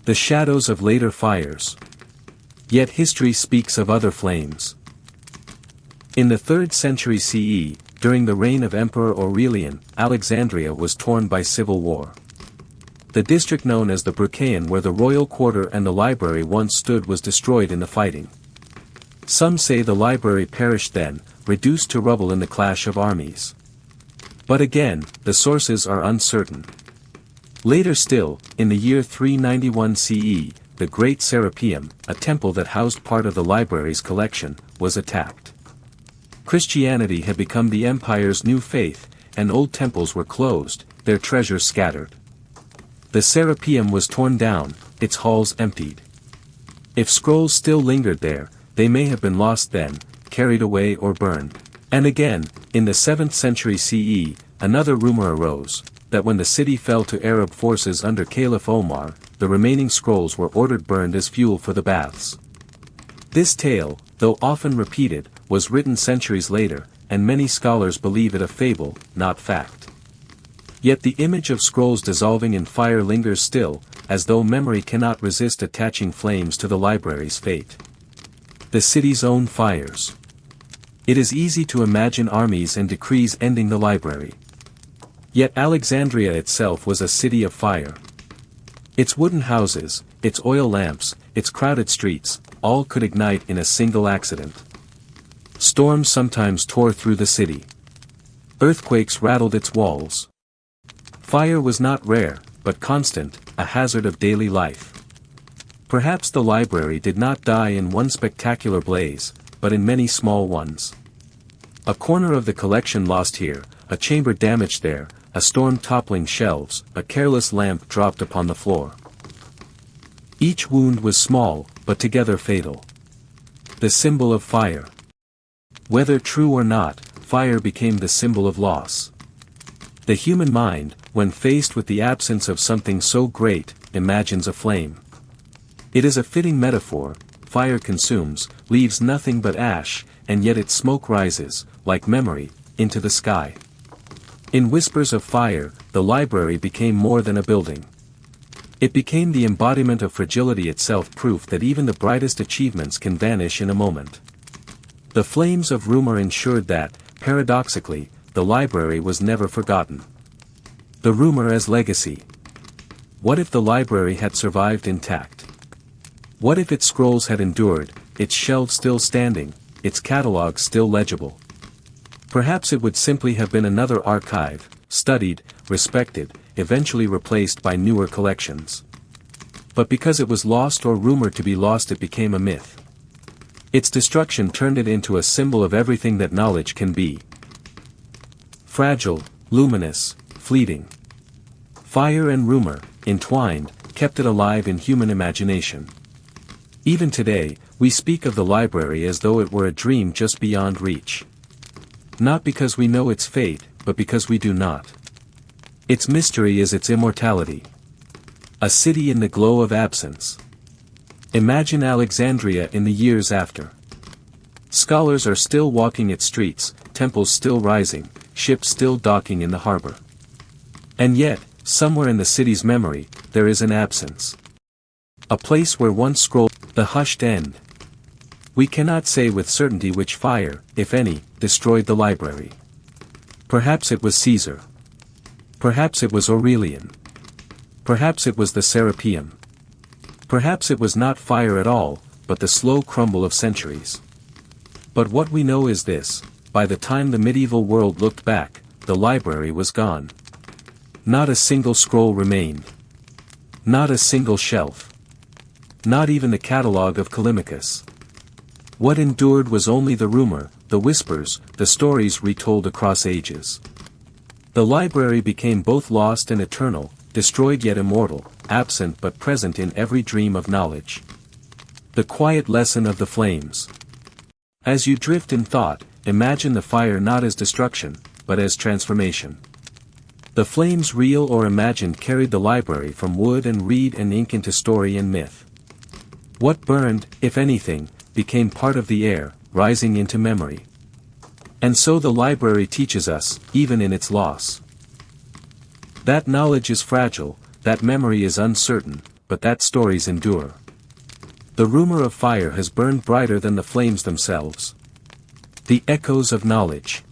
The shadows of later fires. Yet history speaks of other flames. In the 3rd century CE, during the reign of Emperor Aurelian, Alexandria was torn by civil war. The district known as the Brucheian, where the royal quarter and the library once stood, was destroyed in the fighting. Some say the library perished then, reduced to rubble in the clash of armies. But again, the sources are uncertain. Later still, in the year 391 CE, the Great Serapeum, a temple that housed part of the library's collection, was attacked. Christianity had become the empire's new faith, and old temples were closed, their treasures scattered. The Serapeum was torn down, its halls emptied. If scrolls still lingered there, they may have been lost then, carried away or burned. And again, in the 7th century CE, another rumor arose, that when the city fell to Arab forces under Caliph Omar, the remaining scrolls were ordered burned as fuel for the baths. This tale, though often repeated, was written centuries later, and many scholars believe it a fable, not fact. Yet the image of scrolls dissolving in fire lingers still, as though memory cannot resist attaching flames to the library's fate. The city's own fires. It is easy to imagine armies and decrees ending the library. Yet Alexandria itself was a city of fire. Its wooden houses, its oil lamps, its crowded streets, all could ignite in a single accident. Storms sometimes tore through the city. Earthquakes rattled its walls. Fire was not rare, but constant, a hazard of daily life. Perhaps the library did not die in one spectacular blaze, but in many small ones. A corner of the collection lost here, a chamber damaged there, a storm toppling shelves, a careless lamp dropped upon the floor. Each wound was small, but together fatal. The symbol of fire. Whether true or not, fire became the symbol of loss. The human mind, when faced with the absence of something so great, imagines a flame. It is a fitting metaphor. Fire consumes, leaves nothing but ash, and yet its smoke rises, like memory, into the sky. In whispers of fire, the library became more than a building. It became the embodiment of fragility itself, proof that even the brightest achievements can vanish in a moment. The flames of rumor ensured that, paradoxically, the library was never forgotten. The rumor as legacy. What if the library had survived intact? What if its scrolls had endured, its shelves still standing, its catalogs still legible? Perhaps it would simply have been another archive, studied, respected, eventually replaced by newer collections. But because it was lost or rumored to be lost, it became a myth. Its destruction turned it into a symbol of everything that knowledge can be. Fragile, luminous, fleeting. Fire and rumor, entwined, kept it alive in human imagination. Even today, we speak of the library as though it were a dream just beyond reach. Not because we know its fate, but because we do not. Its mystery is its immortality. A city in the glow of absence. Imagine Alexandria in the years after. Scholars are still walking its streets, temples still rising, ships still docking in the harbor. And yet, somewhere in the city's memory, there is an absence. A place where once scrolled the hushed end. We cannot say with certainty which fire, if any, destroyed the library. Perhaps it was Caesar. Perhaps it was Aurelian. Perhaps it was the Serapeum. Perhaps it was not fire at all, but the slow crumble of centuries. But what we know is this: by the time the medieval world looked back, the library was gone. Not a single scroll remained. Not a single shelf. Not even the catalogue of Callimachus. What endured was only the rumor, the whispers, the stories retold across ages. The library became both lost and eternal, destroyed yet immortal, absent but present in every dream of knowledge. The quiet lesson of the flames. As you drift in thought, imagine the fire not as destruction, but as transformation. The flames, real or imagined, carried the library from wood and reed and ink into story and myth. What burned, if anything, became part of the air, rising into memory. And so the library teaches us, even in its loss. That knowledge is fragile, that memory is uncertain, but that stories endure. The rumor of fire has burned brighter than the flames themselves. The echoes of knowledge.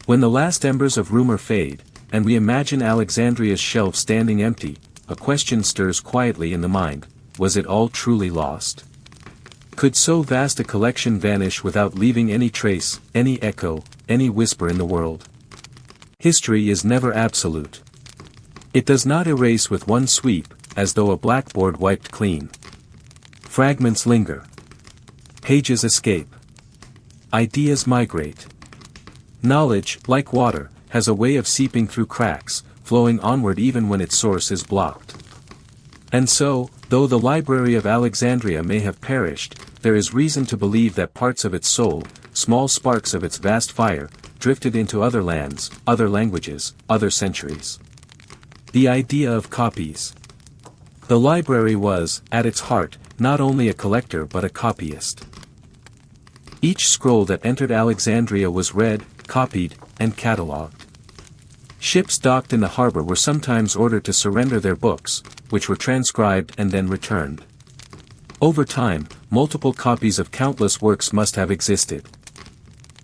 When the last embers of rumor fade, and we imagine Alexandria's shelves standing empty, a question stirs quietly in the mind: was it all truly lost? Could so vast a collection vanish without leaving any trace, any echo, any whisper in the world? History is never absolute. It does not erase with one sweep, as though a blackboard wiped clean. Fragments linger. Pages escape. Ideas migrate. Knowledge, like water, has a way of seeping through cracks, flowing onward even when its source is blocked. And so, though the Library of Alexandria may have perished, there is reason to believe that parts of its soul, small sparks of its vast fire, drifted into other lands, other languages, other centuries. The idea of copies. The library was, at its heart, not only a collector but a copyist. Each scroll that entered Alexandria was read, copied, and catalogued. Ships docked in the harbor were sometimes ordered to surrender their books, which were transcribed and then returned. Over time, multiple copies of countless works must have existed.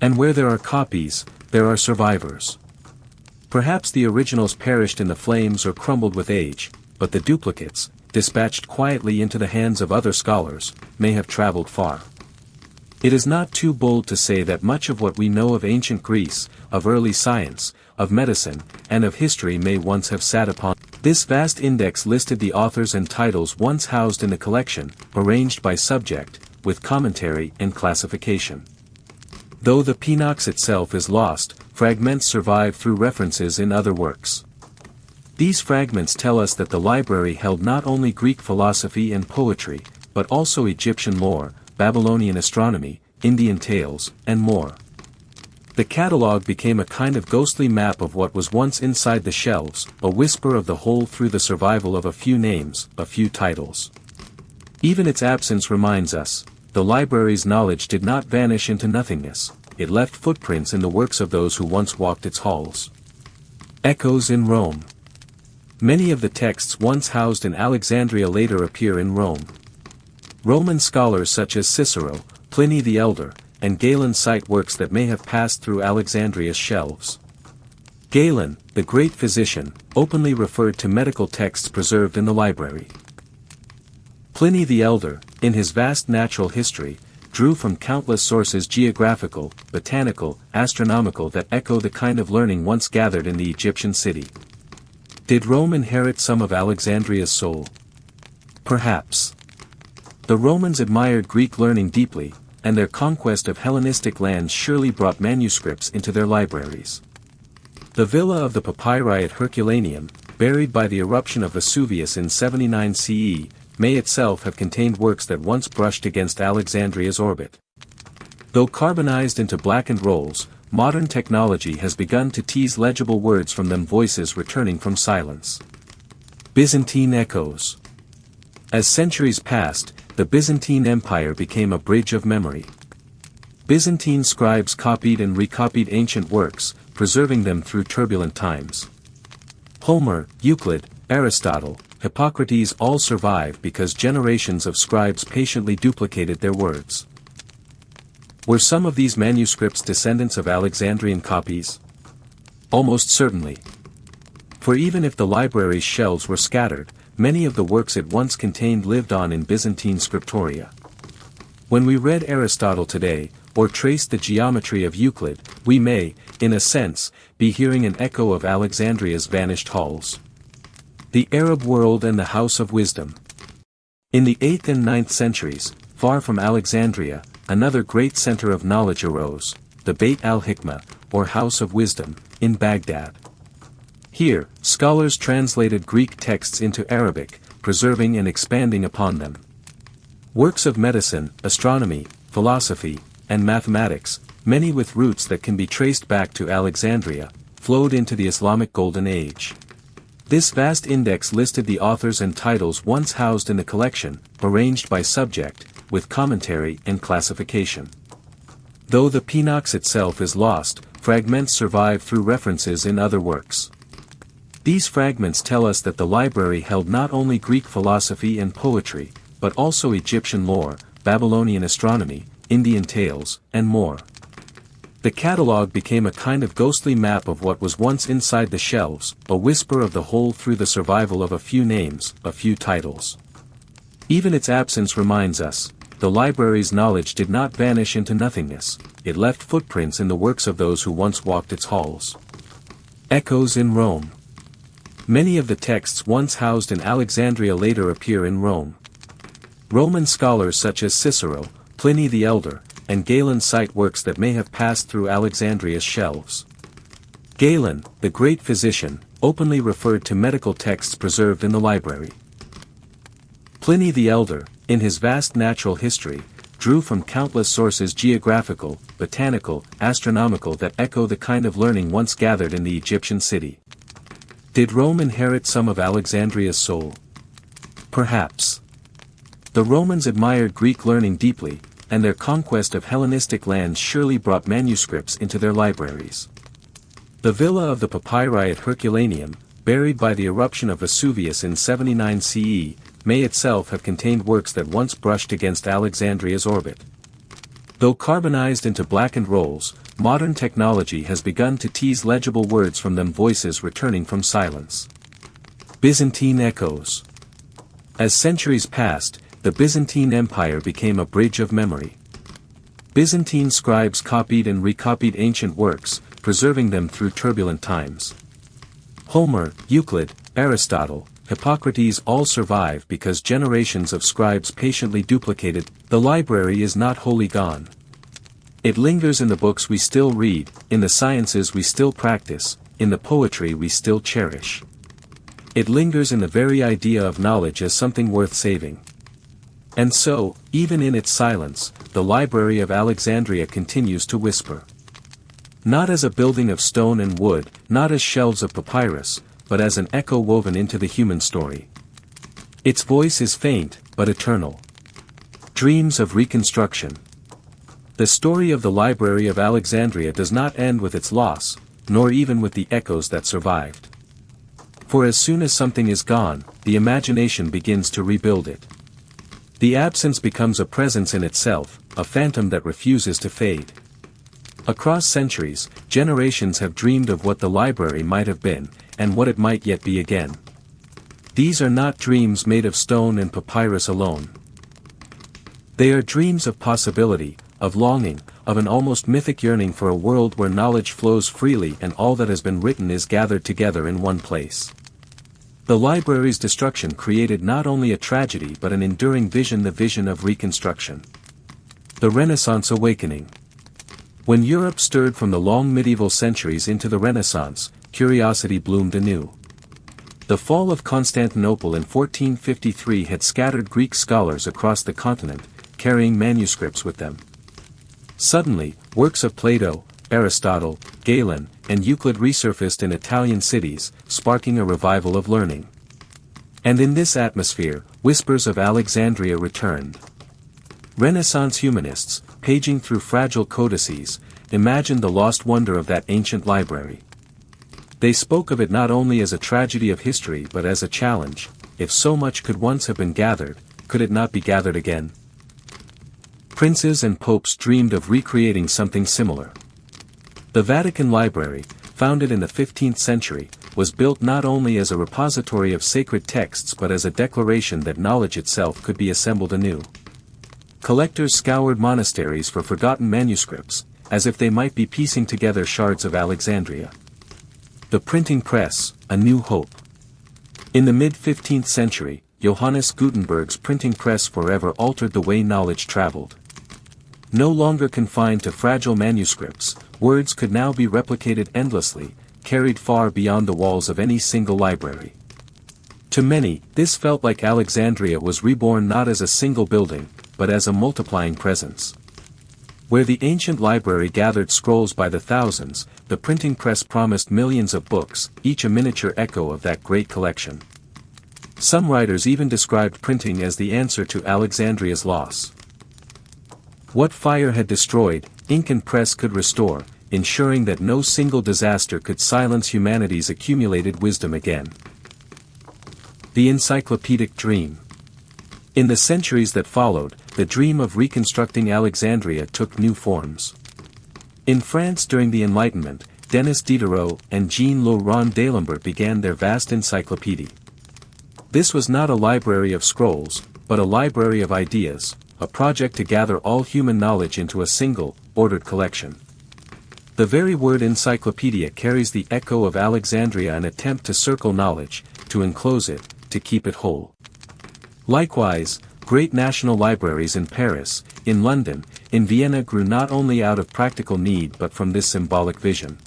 And where there are copies, there are survivors. Perhaps the originals perished in the flames or crumbled with age, but the duplicates, dispatched quietly into the hands of other scholars, may have traveled far. It is not too bold to say that much of what we know of ancient Greece, of early science, of medicine, and of history may once have sat upon. This vast index listed the authors and titles once housed in the collection, arranged by subject, with commentary and classification. Though the Pinox itself is lost, fragments survive through references in other works. These fragments tell us that the library held not only Greek philosophy and poetry, but also Egyptian lore, Babylonian astronomy, Indian tales, and more. The catalogue became a kind of ghostly map of what was once inside the shelves, a whisper of the whole through the survival of a few names, a few titles. Even its absence reminds us, the library's knowledge did not vanish into nothingness, it left footprints in the works of those who once walked its halls. Echoes in Rome. Many of the texts once housed in Alexandria later appear in Rome. Roman scholars such as Cicero, Pliny the Elder, and Galen cite works that may have passed through Alexandria's shelves. Galen, the great physician, openly referred to medical texts preserved in the library. Pliny the Elder, in his vast natural history, drew from countless sources geographical, botanical, astronomical that echo the kind of learning once gathered in the Egyptian city. Did Rome inherit some of Alexandria's soul? Perhaps. The Romans admired Greek learning deeply, and their conquest of Hellenistic lands surely brought manuscripts into their libraries. The villa of the papyri at Herculaneum, buried by the eruption of Vesuvius in 79 CE, may itself have contained works that once brushed against Alexandria's orbit. Though carbonized into blackened rolls, modern technology has begun to tease legible words from them, voices returning from silence. Byzantine echoes. As centuries passed, the Byzantine Empire became a bridge of memory. Byzantine scribes copied and recopied ancient works, preserving them through turbulent times. Homer, Euclid, Aristotle, Hippocrates all survive because generations of scribes patiently duplicated their words. Were some of these manuscripts descendants of Alexandrian copies? Almost certainly. For even if the library's shelves were scattered, many of the works it once contained lived on in Byzantine scriptoria. When we read Aristotle today, or traced the geometry of Euclid, we may, in a sense, be hearing an echo of Alexandria's vanished halls. The Arab world and the House of Wisdom. In the 8th and 9th centuries, far from Alexandria, another great center of knowledge arose, the Beit al-Hikmah, or House of Wisdom, in Baghdad. Here, scholars translated Greek texts into Arabic, preserving and expanding upon them. Works of medicine, astronomy, philosophy, and mathematics, many with roots that can be traced back to Alexandria, flowed into the Islamic Golden Age. This vast index listed the authors and titles once housed in the collection, arranged by subject, with commentary and classification. Though the Pinox itself is lost, fragments survive through references in other works. These fragments tell us that the library held not only Greek philosophy and poetry, but also Egyptian lore, Babylonian astronomy, Indian tales, and more. The catalogue became a kind of ghostly map of what was once inside the shelves, a whisper of the whole through the survival of a few names, a few titles. Even its absence reminds us, the library's knowledge did not vanish into nothingness, it left footprints in the works of those who once walked its halls. Echoes in Rome. Many of the texts once housed in Alexandria later appear in Rome. Roman scholars such as Cicero, Pliny the Elder, and Galen cite works that may have passed through Alexandria's shelves. Galen, the great physician, openly referred to medical texts preserved in the library. Pliny the Elder, in his vast natural history, drew from countless sources geographical, botanical, astronomical that echo the kind of learning once gathered in the Egyptian city. Did Rome inherit some of Alexandria's soul? Perhaps. The Romans admired Greek learning deeply, and their conquest of Hellenistic lands surely brought manuscripts into their libraries. The villa of the papyri at Herculaneum, buried by the eruption of Vesuvius in 79 CE, may itself have contained works that once brushed against Alexandria's orbit. Though carbonized into blackened rolls, modern technology has begun to tease legible words from them, voices returning from silence. Byzantine echoes. As centuries passed, the Byzantine Empire became a bridge of memory. Byzantine scribes copied and recopied ancient works, preserving them through turbulent times. Homer, Euclid, Aristotle, Hippocrates all survive because generations of scribes patiently duplicated. The library is not wholly gone. It lingers in the books we still read, in the sciences we still practice, in the poetry we still cherish. It lingers in the very idea of knowledge as something worth saving. And so, even in its silence, the Library of Alexandria continues to whisper. Not as a building of stone and wood, not as shelves of papyrus, but as an echo woven into the human story. Its voice is faint, but eternal. Dreams of reconstruction. The story of the Library of Alexandria does not end with its loss, nor even with the echoes that survived. For as soon as something is gone, the imagination begins to rebuild it. The absence becomes a presence in itself, a phantom that refuses to fade. Across centuries, generations have dreamed of what the library might have been, and what it might yet be again. These are not dreams made of stone and papyrus alone. They are dreams of possibility, of longing, of an almost mythic yearning for a world where knowledge flows freely and all that has been written is gathered together in one place. The library's destruction created not only a tragedy but an enduring vision, the vision of reconstruction. The Renaissance Awakening. When Europe stirred from the long medieval centuries into the Renaissance, curiosity bloomed anew. The fall of Constantinople in 1453 had scattered Greek scholars across the continent, carrying manuscripts with them. Suddenly, works of Plato, Aristotle, Galen, and Euclid resurfaced in Italian cities, sparking a revival of learning. And in this atmosphere, whispers of Alexandria returned. Renaissance humanists, paging through fragile codices, imagined the lost wonder of that ancient library. They spoke of it not only as a tragedy of history but as a challenge. If so much could once have been gathered, could it not be gathered again? Princes and popes dreamed of recreating something similar. The Vatican Library, founded in the 15th century, was built not only as a repository of sacred texts but as a declaration that knowledge itself could be assembled anew. Collectors scoured monasteries for forgotten manuscripts, as if they might be piecing together shards of Alexandria. The printing press, a new hope. In the mid-15th century, Johannes Gutenberg's printing press forever altered the way knowledge traveled. No longer confined to fragile manuscripts, words could now be replicated endlessly, carried far beyond the walls of any single library. To many, this felt like Alexandria was reborn not as a single building, but as a multiplying presence. Where the ancient library gathered scrolls by the thousands, the printing press promised millions of books, each a miniature echo of that great collection. Some writers even described printing as the answer to Alexandria's loss. What fire had destroyed, ink and press could restore, ensuring that no single disaster could silence humanity's accumulated wisdom again. The encyclopedic dream. In the centuries that followed, the dream of reconstructing Alexandria took new forms. In France during the Enlightenment, Denis Diderot and Jean-Le d'Alembert began their vast encyclopedia. This was not a library of scrolls, but a library of ideas, a project to gather all human knowledge into a single, ordered collection. The very word encyclopedia carries the echo of Alexandria, an attempt to circle knowledge, to enclose it, to keep it whole. Likewise, great national libraries in Paris, in London, in Vienna grew not only out of practical need but from this symbolic vision.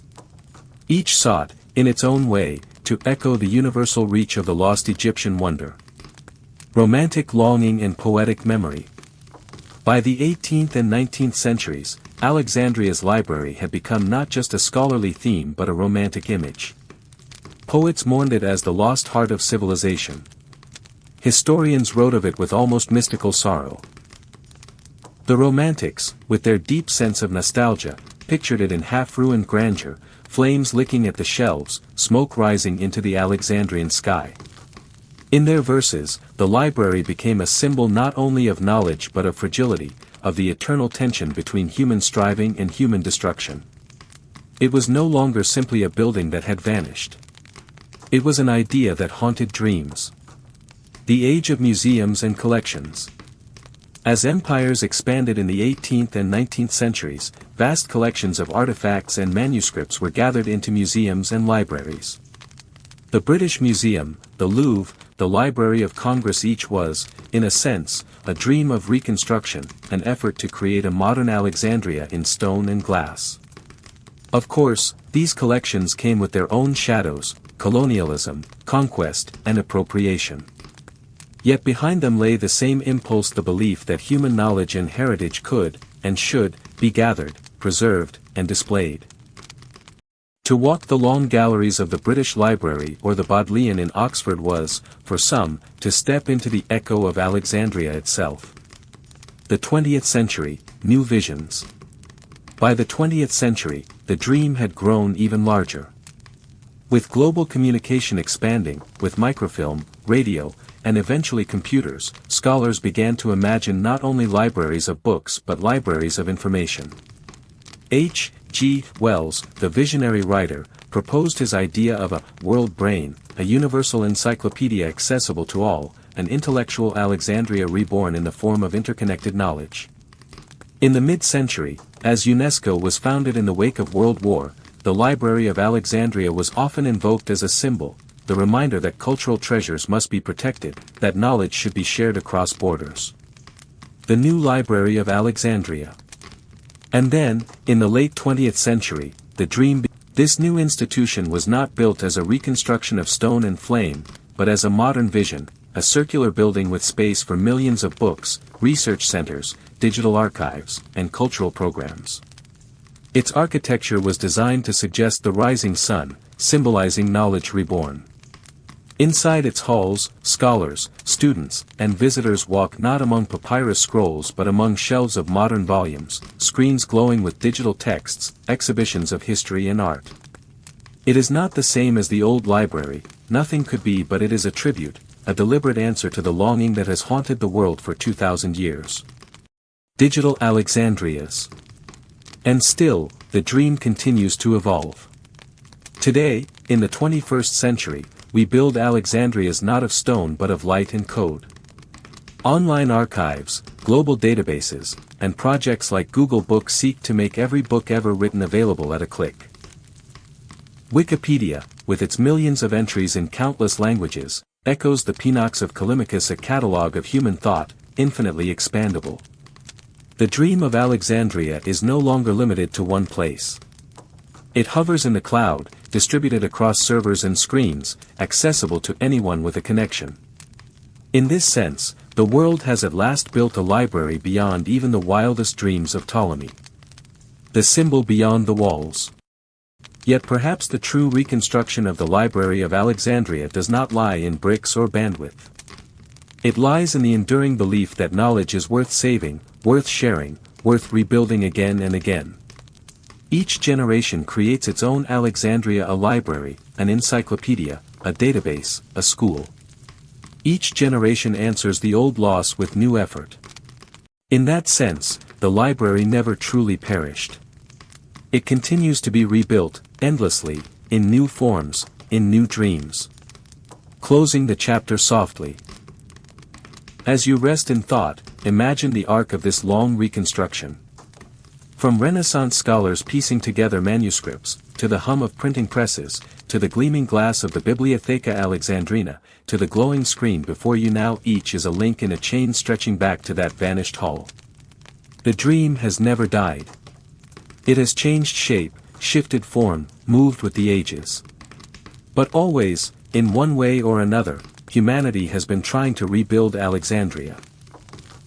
Each sought, in its own way, to echo the universal reach of the lost Egyptian wonder. Romantic longing and poetic memory. By the 18th and 19th centuries, Alexandria's library had become not just a scholarly theme but a romantic image. Poets mourned it as the lost heart of civilization. Historians wrote of it with almost mystical sorrow. The Romantics, with their deep sense of nostalgia, pictured it in half-ruined grandeur, flames licking at the shelves, smoke rising into the Alexandrian sky. In their verses, the library became a symbol not only of knowledge but of fragility, of the eternal tension between human striving and human destruction. It was no longer simply a building that had vanished. It was an idea that haunted dreams. The age of museums and collections. As empires expanded in the 18th and 19th centuries, vast collections of artifacts and manuscripts were gathered into museums and libraries. The British Museum, the Louvre, the Library of Congress, each was, in a sense, a dream of reconstruction, an effort to create a modern Alexandria in stone and glass. Of course, these collections came with their own shadows: colonialism, conquest, and appropriation. Yet behind them lay the same impulse, the belief that human knowledge and heritage could, and should, be gathered, preserved, and displayed. To walk the long galleries of the British Library or the Bodleian in Oxford was, for some, to step into the echo of Alexandria itself. The 20th century, new visions. By the 20th century, the dream had grown even larger. With global communication expanding, with microfilm, radio, and eventually computers, scholars began to imagine not only libraries of books but libraries of information. H. G. Wells, the visionary writer, proposed his idea of a world brain, a universal encyclopedia accessible to all, an intellectual Alexandria reborn in the form of interconnected knowledge. In the mid-century, as UNESCO was founded in the wake of World War, the Library of Alexandria was often invoked as a symbol, the reminder that cultural treasures must be protected, that knowledge should be shared across borders. The new Library of Alexandria. And then, in the late 20th century, the dream began. This new institution was not built as a reconstruction of stone and flame, but as a modern vision, a circular building with space for millions of books, research centers, digital archives, and cultural programs. Its architecture was designed to suggest the rising sun, symbolizing knowledge reborn. Inside its halls, scholars, students, and visitors walk not among papyrus scrolls but among shelves of modern volumes, screens glowing with digital texts, exhibitions of history and art. It is not the same as the old library, nothing could be, but it is a tribute, a deliberate answer to the longing that has haunted the world for 2,000 years. Digital Alexandrias. And still, the dream continues to evolve. Today, in the 21st century, we build Alexandrias not of stone but of light and code. Online archives, global databases, and projects like Google Books seek to make every book ever written available at a click. Wikipedia, with its millions of entries in countless languages, echoes the Penox of Callimachus, a catalogue of human thought, infinitely expandable. The dream of Alexandria is no longer limited to one place. It hovers in the cloud, distributed across servers and screens, accessible to anyone with a connection. In this sense, the world has at last built a library beyond even the wildest dreams of Ptolemy. The symbol beyond the walls. Yet perhaps the true reconstruction of the Library of Alexandria does not lie in bricks or bandwidth. It lies in the enduring belief that knowledge is worth saving, worth sharing, worth rebuilding again and again. Each generation creates its own Alexandria, a library, an encyclopedia, a database, a school. Each generation answers the old loss with new effort. In that sense, the library never truly perished. It continues to be rebuilt, endlessly, in new forms, in new dreams. Closing the chapter softly. As you rest in thought, imagine the arc of this long reconstruction. From Renaissance scholars piecing together manuscripts, to the hum of printing presses, to the gleaming glass of the Bibliotheca Alexandrina, to the glowing screen before you now, each is a link in a chain stretching back to that vanished hall. The dream has never died. It has changed shape, shifted form, moved with the ages. But always, in one way or another, humanity has been trying to rebuild Alexandria.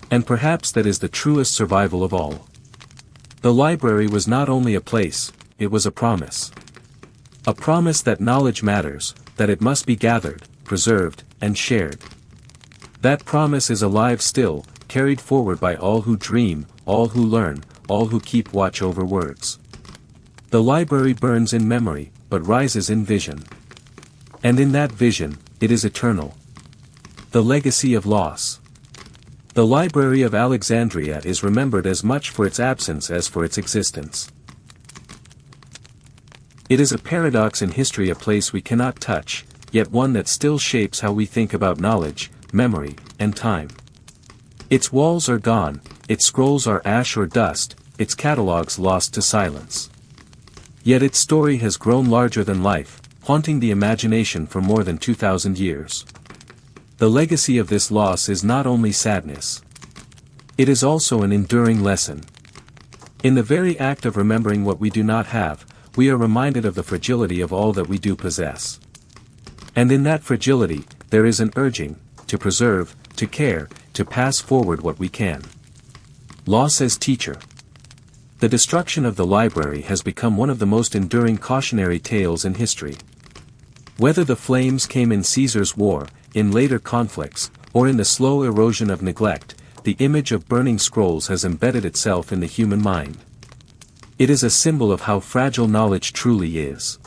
And perhaps that is the truest survival of all. The library was not only a place, it was a promise. A promise that knowledge matters, that it must be gathered, preserved, and shared. That promise is alive still, carried forward by all who dream, all who learn, all who keep watch over words. The library burns in memory, but rises in vision. And in that vision, it is eternal. The legacy of loss. The Library of Alexandria is remembered as much for its absence as for its existence. It is a paradox in history, a place we cannot touch, yet one that still shapes how we think about knowledge, memory, and time. Its walls are gone, its scrolls are ash or dust, its catalogs lost to silence. Yet its story has grown larger than life, haunting the imagination for more than 2,000 years. The legacy of this loss is not only sadness. It is also an enduring lesson. In the very act of remembering what we do not have, we are reminded of the fragility of all that we do possess. And in that fragility, there is an urging, to preserve, to care, to pass forward what we can. Loss as teacher. The destruction of the library has become one of the most enduring cautionary tales in history. Whether the flames came in Caesar's war, in later conflicts, or in the slow erosion of neglect, the image of burning scrolls has embedded itself in the human mind. It is a symbol of how fragile knowledge truly is.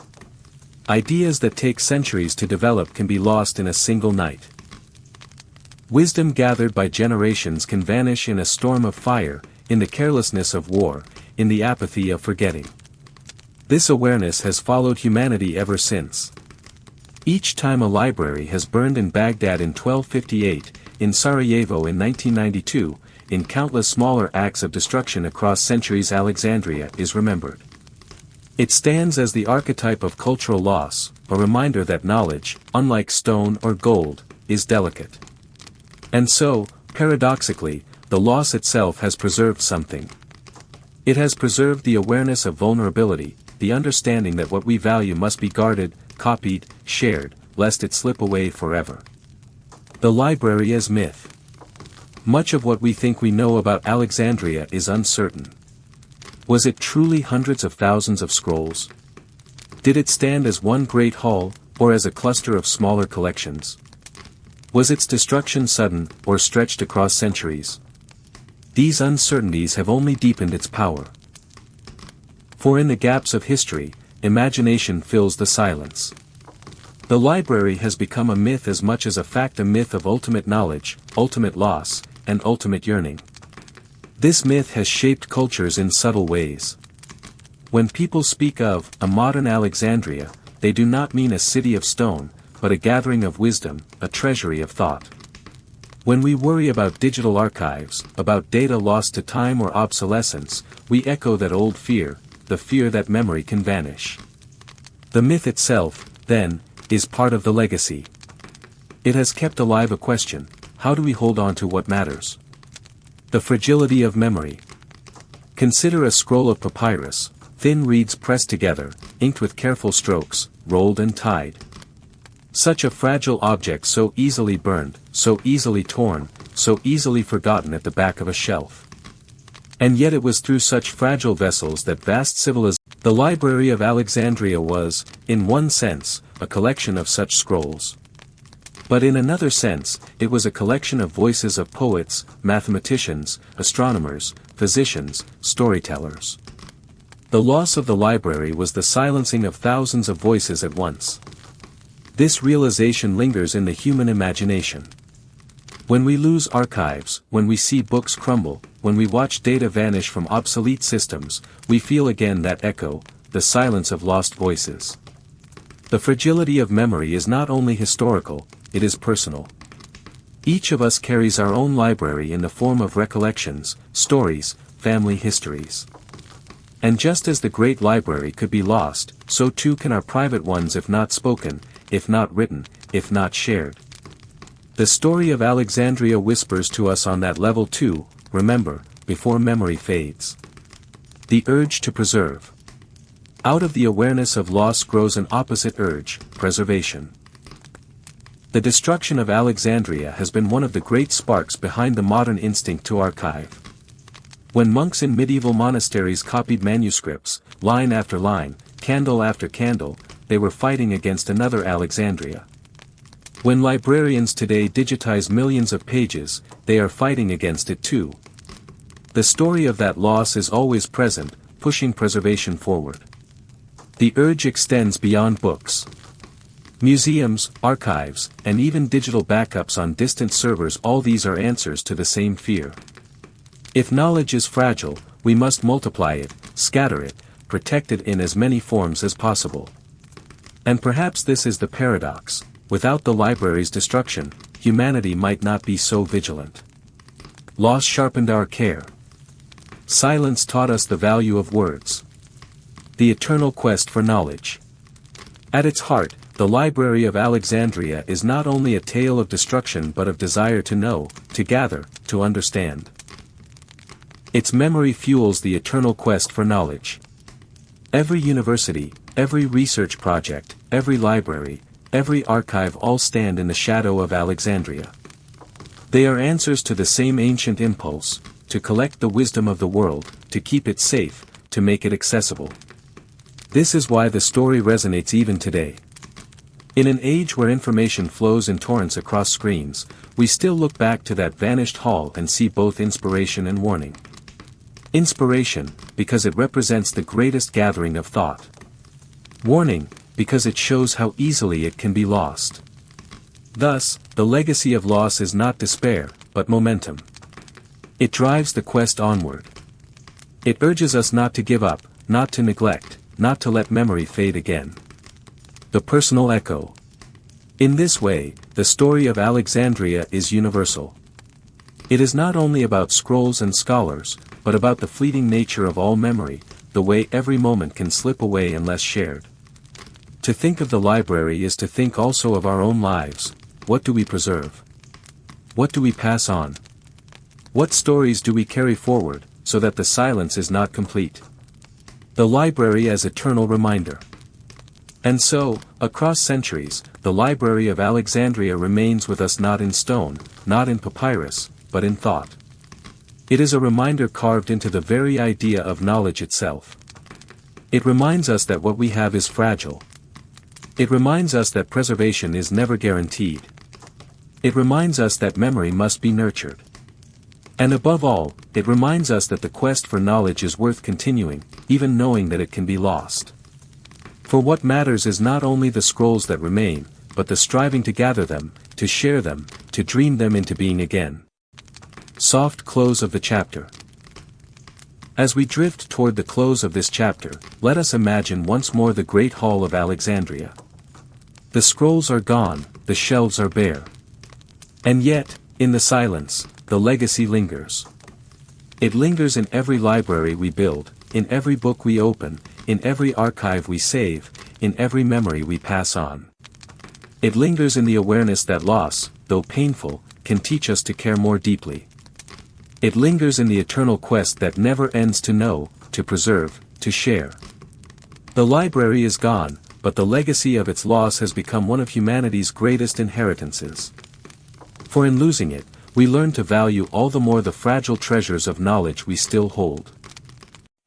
Ideas that take centuries to develop can be lost in a single night. Wisdom gathered by generations can vanish in a storm of fire, in the carelessness of war, in the apathy of forgetting. This awareness has followed humanity ever since. Each time a library has burned in Baghdad in 1258, in Sarajevo in 1992, in countless smaller acts of destruction across centuries, Alexandria is remembered. It stands as the archetype of cultural loss, a reminder that knowledge, unlike stone or gold, is delicate. And so, paradoxically, the loss itself has preserved something. It has preserved the awareness of vulnerability, the understanding that what we value must be guarded, copied, shared, lest it slip away forever. The library as myth. Much of what we think we know about Alexandria is uncertain. Was it truly hundreds of thousands of scrolls? Did it stand as one great hall, or as a cluster of smaller collections? Was its destruction sudden, or stretched across centuries? These uncertainties have only deepened its power. For in the gaps of history, imagination fills the silence. The library has become a myth as much as a fact, a myth of ultimate knowledge, ultimate loss, and ultimate yearning. This myth has shaped cultures in subtle ways. When people speak of a modern Alexandria, they do not mean a city of stone, but a gathering of wisdom, a treasury of thought. When we worry about digital archives, about data lost to time or obsolescence, we echo that old fear, the fear that memory can vanish. The myth itself, then, is part of the legacy. It has kept alive a question: how do we hold on to what matters? The fragility of memory. Consider a scroll of papyrus, thin reeds pressed together, inked with careful strokes, rolled and tied. Such a fragile object, so easily burned, so easily torn, so easily forgotten at the back of a shelf. And yet it was through such fragile vessels that vast civilization. The Library of Alexandria was, in one sense, a collection of such scrolls. But in another sense, it was a collection of voices of poets, mathematicians, astronomers, physicians, storytellers. The loss of the library was the silencing of thousands of voices at once. This realization lingers in the human imagination. When we lose archives, when we see books crumble, when we watch data vanish from obsolete systems, we feel again that echo, the silence of lost voices. The fragility of memory is not only historical, it is personal. Each of us carries our own library in the form of recollections, stories, family histories. And just as the great library could be lost, so too can our private ones if not spoken, if not written, if not shared. The story of Alexandria whispers to us on that level too: remember, before memory fades. The urge to preserve. Out of the awareness of loss grows an opposite urge: preservation. The destruction of Alexandria has been one of the great sparks behind the modern instinct to archive. When monks in medieval monasteries copied manuscripts, line after line, candle after candle, they were fighting against another Alexandria. When librarians today digitize millions of pages, they are fighting against it too. The story of that loss is always present, pushing preservation forward. The urge extends beyond books. Museums, archives, and even digital backups on distant servers, all these are answers to the same fear. If knowledge is fragile, we must multiply it, scatter it, protect it in as many forms as possible. And perhaps this is the paradox: without the library's destruction, humanity might not be so vigilant. Loss sharpened our care. Silence taught us the value of words. The eternal quest for knowledge. At its heart, the Library of Alexandria is not only a tale of destruction but of desire to know, to gather, to understand. Its memory fuels the eternal quest for knowledge. Every university, every research project, every library, every archive all stand in the shadow of Alexandria. They are answers to the same ancient impulse: to collect the wisdom of the world, to keep it safe, to make it accessible. This is why the story resonates even today. In an age where information flows in torrents across screens, we still look back to that vanished hall and see both inspiration and warning. Inspiration, because it represents the greatest gathering of thought. Warning, because it shows how easily it can be lost. Thus, the legacy of loss is not despair, but momentum. It drives the quest onward. It urges us not to give up, not to neglect, not to let memory fade again. The personal echo. In this way, the story of Alexandria is universal. It is not only about scrolls and scholars, but about the fleeting nature of all memory, the way every moment can slip away unless shared. To think of the library is to think also of our own lives. What do we preserve? What do we pass on? What stories do we carry forward, so that the silence is not complete? The library as eternal reminder. And so, across centuries, the Library of Alexandria remains with us, not in stone, not in papyrus, but in thought. It is a reminder carved into the very idea of knowledge itself. It reminds us that what we have is fragile. It reminds us that preservation is never guaranteed. It reminds us that memory must be nurtured. And above all, it reminds us that the quest for knowledge is worth continuing, even knowing that it can be lost. For what matters is not only the scrolls that remain, but the striving to gather them, to share them, to dream them into being again. Soft close of the chapter. As we drift toward the close of this chapter, let us imagine once more the great hall of Alexandria. The scrolls are gone, the shelves are bare. And yet, In the silence, the legacy lingers. It lingers in every library we build, in every book we open, in every archive we save, in every memory we pass on. It lingers in the awareness that loss, though painful, can teach us to care more deeply. It lingers in the eternal quest that never ends to know, to preserve, to share. The library is gone, but the legacy of its loss has become one of humanity's greatest inheritances. For in losing it, we learn to value all the more the fragile treasures of knowledge we still hold.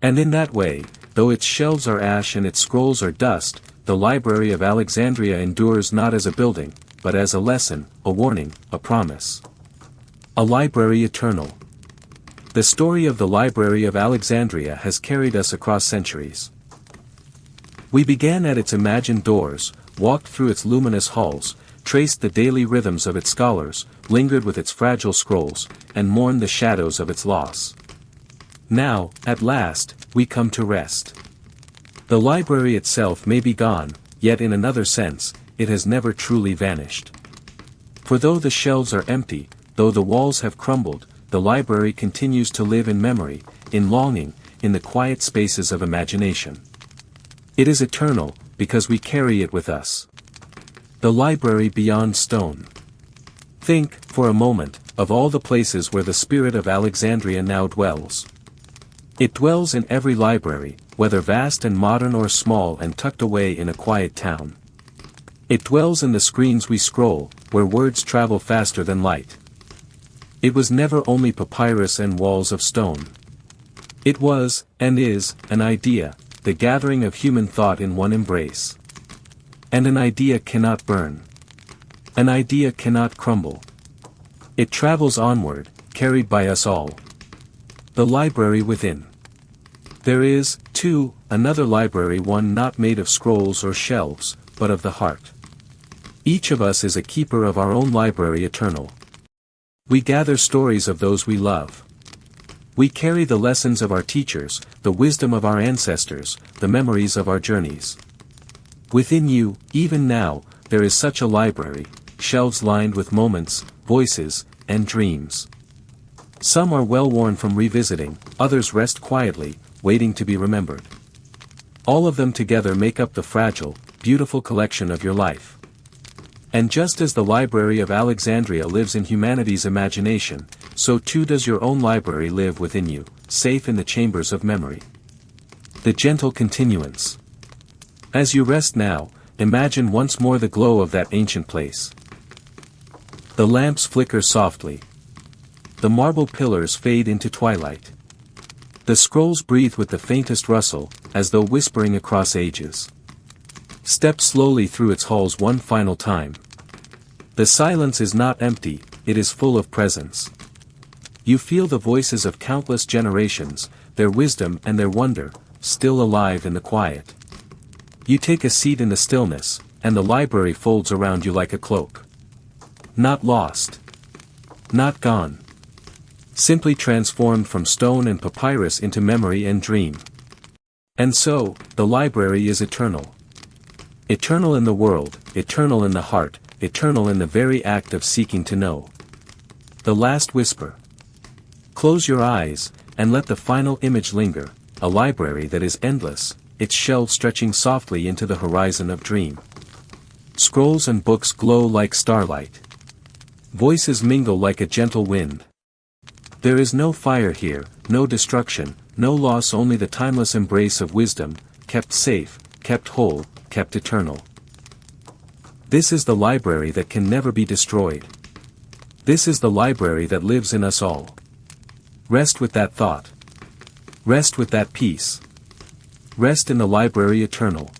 And in that way, though its shelves are ash and its scrolls are dust, the Library of Alexandria endures not as a building, but as a lesson, a warning, a promise. A library eternal. The story of the Library of Alexandria has carried us across centuries. We began at its imagined doors, walked through its luminous halls, traced the daily rhythms of its scholars, lingered with its fragile scrolls, and mourned the shadows of its loss. Now, at last, we come to rest. The library itself may be gone, yet in another sense, it has never truly vanished. For though the shelves are empty, though the walls have crumbled, the library continues to live in memory, in longing, in the quiet spaces of imagination. It is eternal, because we carry it with us. The library beyond stone. Think, for a moment, of all the places where the spirit of Alexandria now dwells. It dwells in every library, whether vast and modern or small and tucked away in a quiet town. It dwells in the screens we scroll, where words travel faster than light. It was never only papyrus and walls of stone. It was, and is, an idea, the gathering of human thought in one embrace. And an idea cannot burn. An idea cannot crumble. It travels onward, carried by us all. The library within. There is, too, another library, one not made of scrolls or shelves, but of the heart. Each of us is a keeper of our own library eternal. We gather stories of those we love. We carry the lessons of our teachers, the wisdom of our ancestors, the memories of our journeys. Within you, even now, there is such a library, shelves lined with moments, voices, and dreams. Some are well worn from revisiting, others rest quietly, waiting to be remembered. All of them together make up the fragile, beautiful collection of your life. And just as the Library of Alexandria lives in humanity's imagination, so too does your own library live within you, safe in the chambers of memory. The gentle continuance. As you rest now, imagine once more the glow of that ancient place. The lamps flicker softly. The marble pillars fade into twilight. The scrolls breathe with the faintest rustle, as though whispering across ages. Step slowly through its halls one final time. The silence is not empty, it is full of presence. You feel the voices of countless generations, their wisdom and their wonder, still alive in the quiet. You take a seat in the stillness, and the library folds around you like a cloak. Not lost. Not gone. Simply transformed from stone and papyrus into memory and dream. And so, the library is eternal. Eternal in the world, eternal in the heart, eternal in the very act of seeking to know. The last whisper. Close your eyes, and let the final image linger, a library that is endless, its shelves stretching softly into the horizon of dream. Scrolls and books glow like starlight. Voices mingle like a gentle wind. There is no fire here, no destruction, no loss, only the timeless embrace of wisdom, kept safe, kept whole, kept eternal. This is the library that can never be destroyed. This is the library that lives in us all. Rest with that thought. Rest with that peace. Rest in the library eternal.